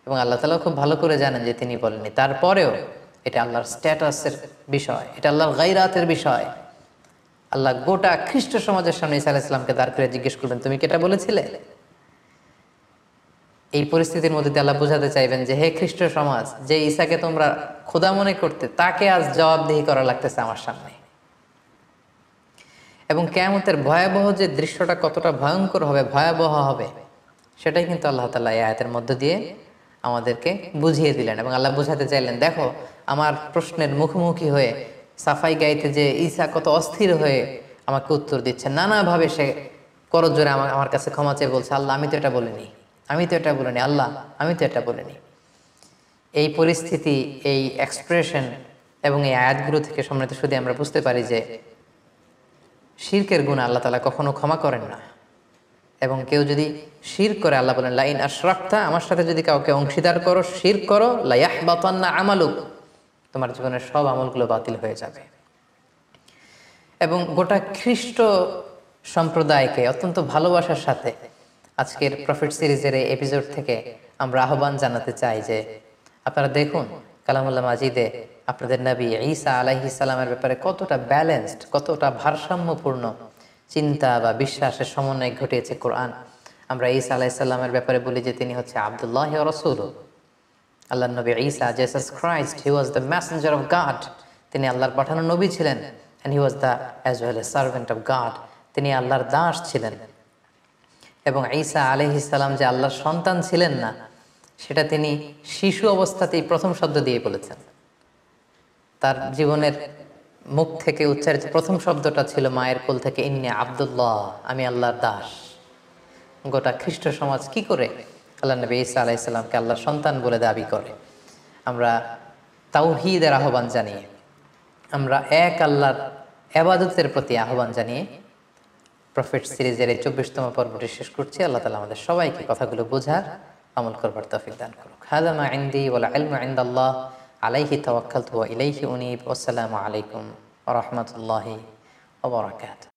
এবং আল্লাহ তাআলা খুব ভালো করে জানেন যে তিনি বলেননি। তারপরেও এটা আল্লাহর স্ট্যাটাসের বিষয়, এটা আল্লাহর গায়রাতের বিষয়। আল্লাহ গোটা খ্রিস্ট সমাজের সামনে ঈসা আলাইহিস সালামকে দাঁড় করে জিজ্ঞেস করবেন তুমি কি এটা বলেছিলে? এই পরিস্থিতির মধ্যে দিয়ে আল্লাহ বোঝাতে চাইবেন যে হে খ্রিস্ট সমাজ, যে ঈসাকে তোমরা খোদা মনে করতে, তাকে আজ জবাবদিহি করা লাগতেছে আমার সামনে। এবং কিয়ামতের ভয়াবহ যে দৃশ্যটা কতটা ভয়ঙ্কর হবে, ভয়াবহ হবে, সেটাই কিন্তু আল্লাহ তাআলা এই আয়াতের মধ্য দিয়ে আমাদেরকে বুঝিয়ে দিলেন। এবং আল্লাহ বোঝাতে চাইলেন দেখো আমার প্রশ্নের মুখোমুখি হয়ে সাফাই গাইতে যে ঈসা কত অস্থির হয়ে আমাকে উত্তর দিচ্ছে, নানাভাবে সে করজোরে আমার কাছে ক্ষমা চেয়ে বলছে আল্লাহ আমি তো এটা বলিনি, আমি তো এটা বলিনি, আল্লাহ আমি তো এটা বলিনি। এই পরিস্থিতি, এই এক্সপ্রেশন এবং এই আয়াতগুলো থেকে সম্মানিত শুধু আমরা বুঝতে পারি যে শিরকের গুনাহ আল্লাহ তাআলা কখনো ক্ষমা করেন না। এবং কেউ যদি শিরক করে, আল্লাহ বলেন লাইন আশরাকতা, আমার সাথে যদি কাউকে অংশীদার করো, শিরক করো, লা ইয়াহবাতান্না আমালুক, তোমার জীবনের সব আমলগুলো বাতিল হয়ে যাবে। এবং গোটা খ্রিস্ট সম্প্রদায়কে অত্যন্ত ভালোবাসার সাথে আজকের প্রফেট সিরিজের এই এপিসোড থেকে আমরা আহ্বান জানাতে চাই যে আপনারা দেখুন কালামুল্লাহ মাজিদে আপনাদের নবী ঈসা আলাইহিস সালামের ব্যাপারে কতটা ব্যালেন্সড, কতটা ভারসাম্যপূর্ণ চিন্তা বা বিশ্বাসের সমন্বয় ঘটিয়েছে কোরআন। আমরা ঈসা আলাইহিস সালামের ব্যাপারে বলি যে তিনি হচ্ছে আব্দুল্লাহ ওয়া রাসূলুহু, আল্লাহর নবী ঈসা, Jesus Christ, he was the messenger of God, তিনি আল্লাহর পাঠানো নবী ছিলেন। And he was the as well a servant of God, তিনি আল্লাহর দাস ছিলেন। এবং ঈসা আলাইহিস সালাম যে আল্লাহর সন্তান ছিলেন না, সেটা তিনি শিশু অবস্থাতেই প্রথম শব্দ দিয়ে বলেছেন। তার জীবনের মুখ থেকে উচ্চারিত প্রথম শব্দটা ছিল মায়ের কোল থেকে ইন্নী আব্দুল্লাহ, আমি আল্লাহর দাস। গোটা খ্রিস্ট সমাজ কি করে আল্লাহ নবী ঈসা আলাইহিস সালামকে আল্লাহর সন্তান বলে দাবি করে? আমরা তাওহীদের আহ্বান জানিয়ে, আমরা এক আল্লাহর ইবাদতের প্রতি আহ্বান জানিয়ে প্রফেট সিরিজের এই 24তম পর্বটি শেষ করছি। আল্লাহ তাআলা আমাদের সবাইকে কথাগুলো বোঝার, আমল করবার তৌফিক দান করুক। হাযা মা ইনদি ওয়াল ইলমু ইনদাল্লাহ, আলাইহি তাওয়াক্কালতু ওয়া ইলাইহি উনীব। আসসালামু আলাইকুম ওয়া রাহমাতুল্লাহি ওয়া বারাকাতুহু।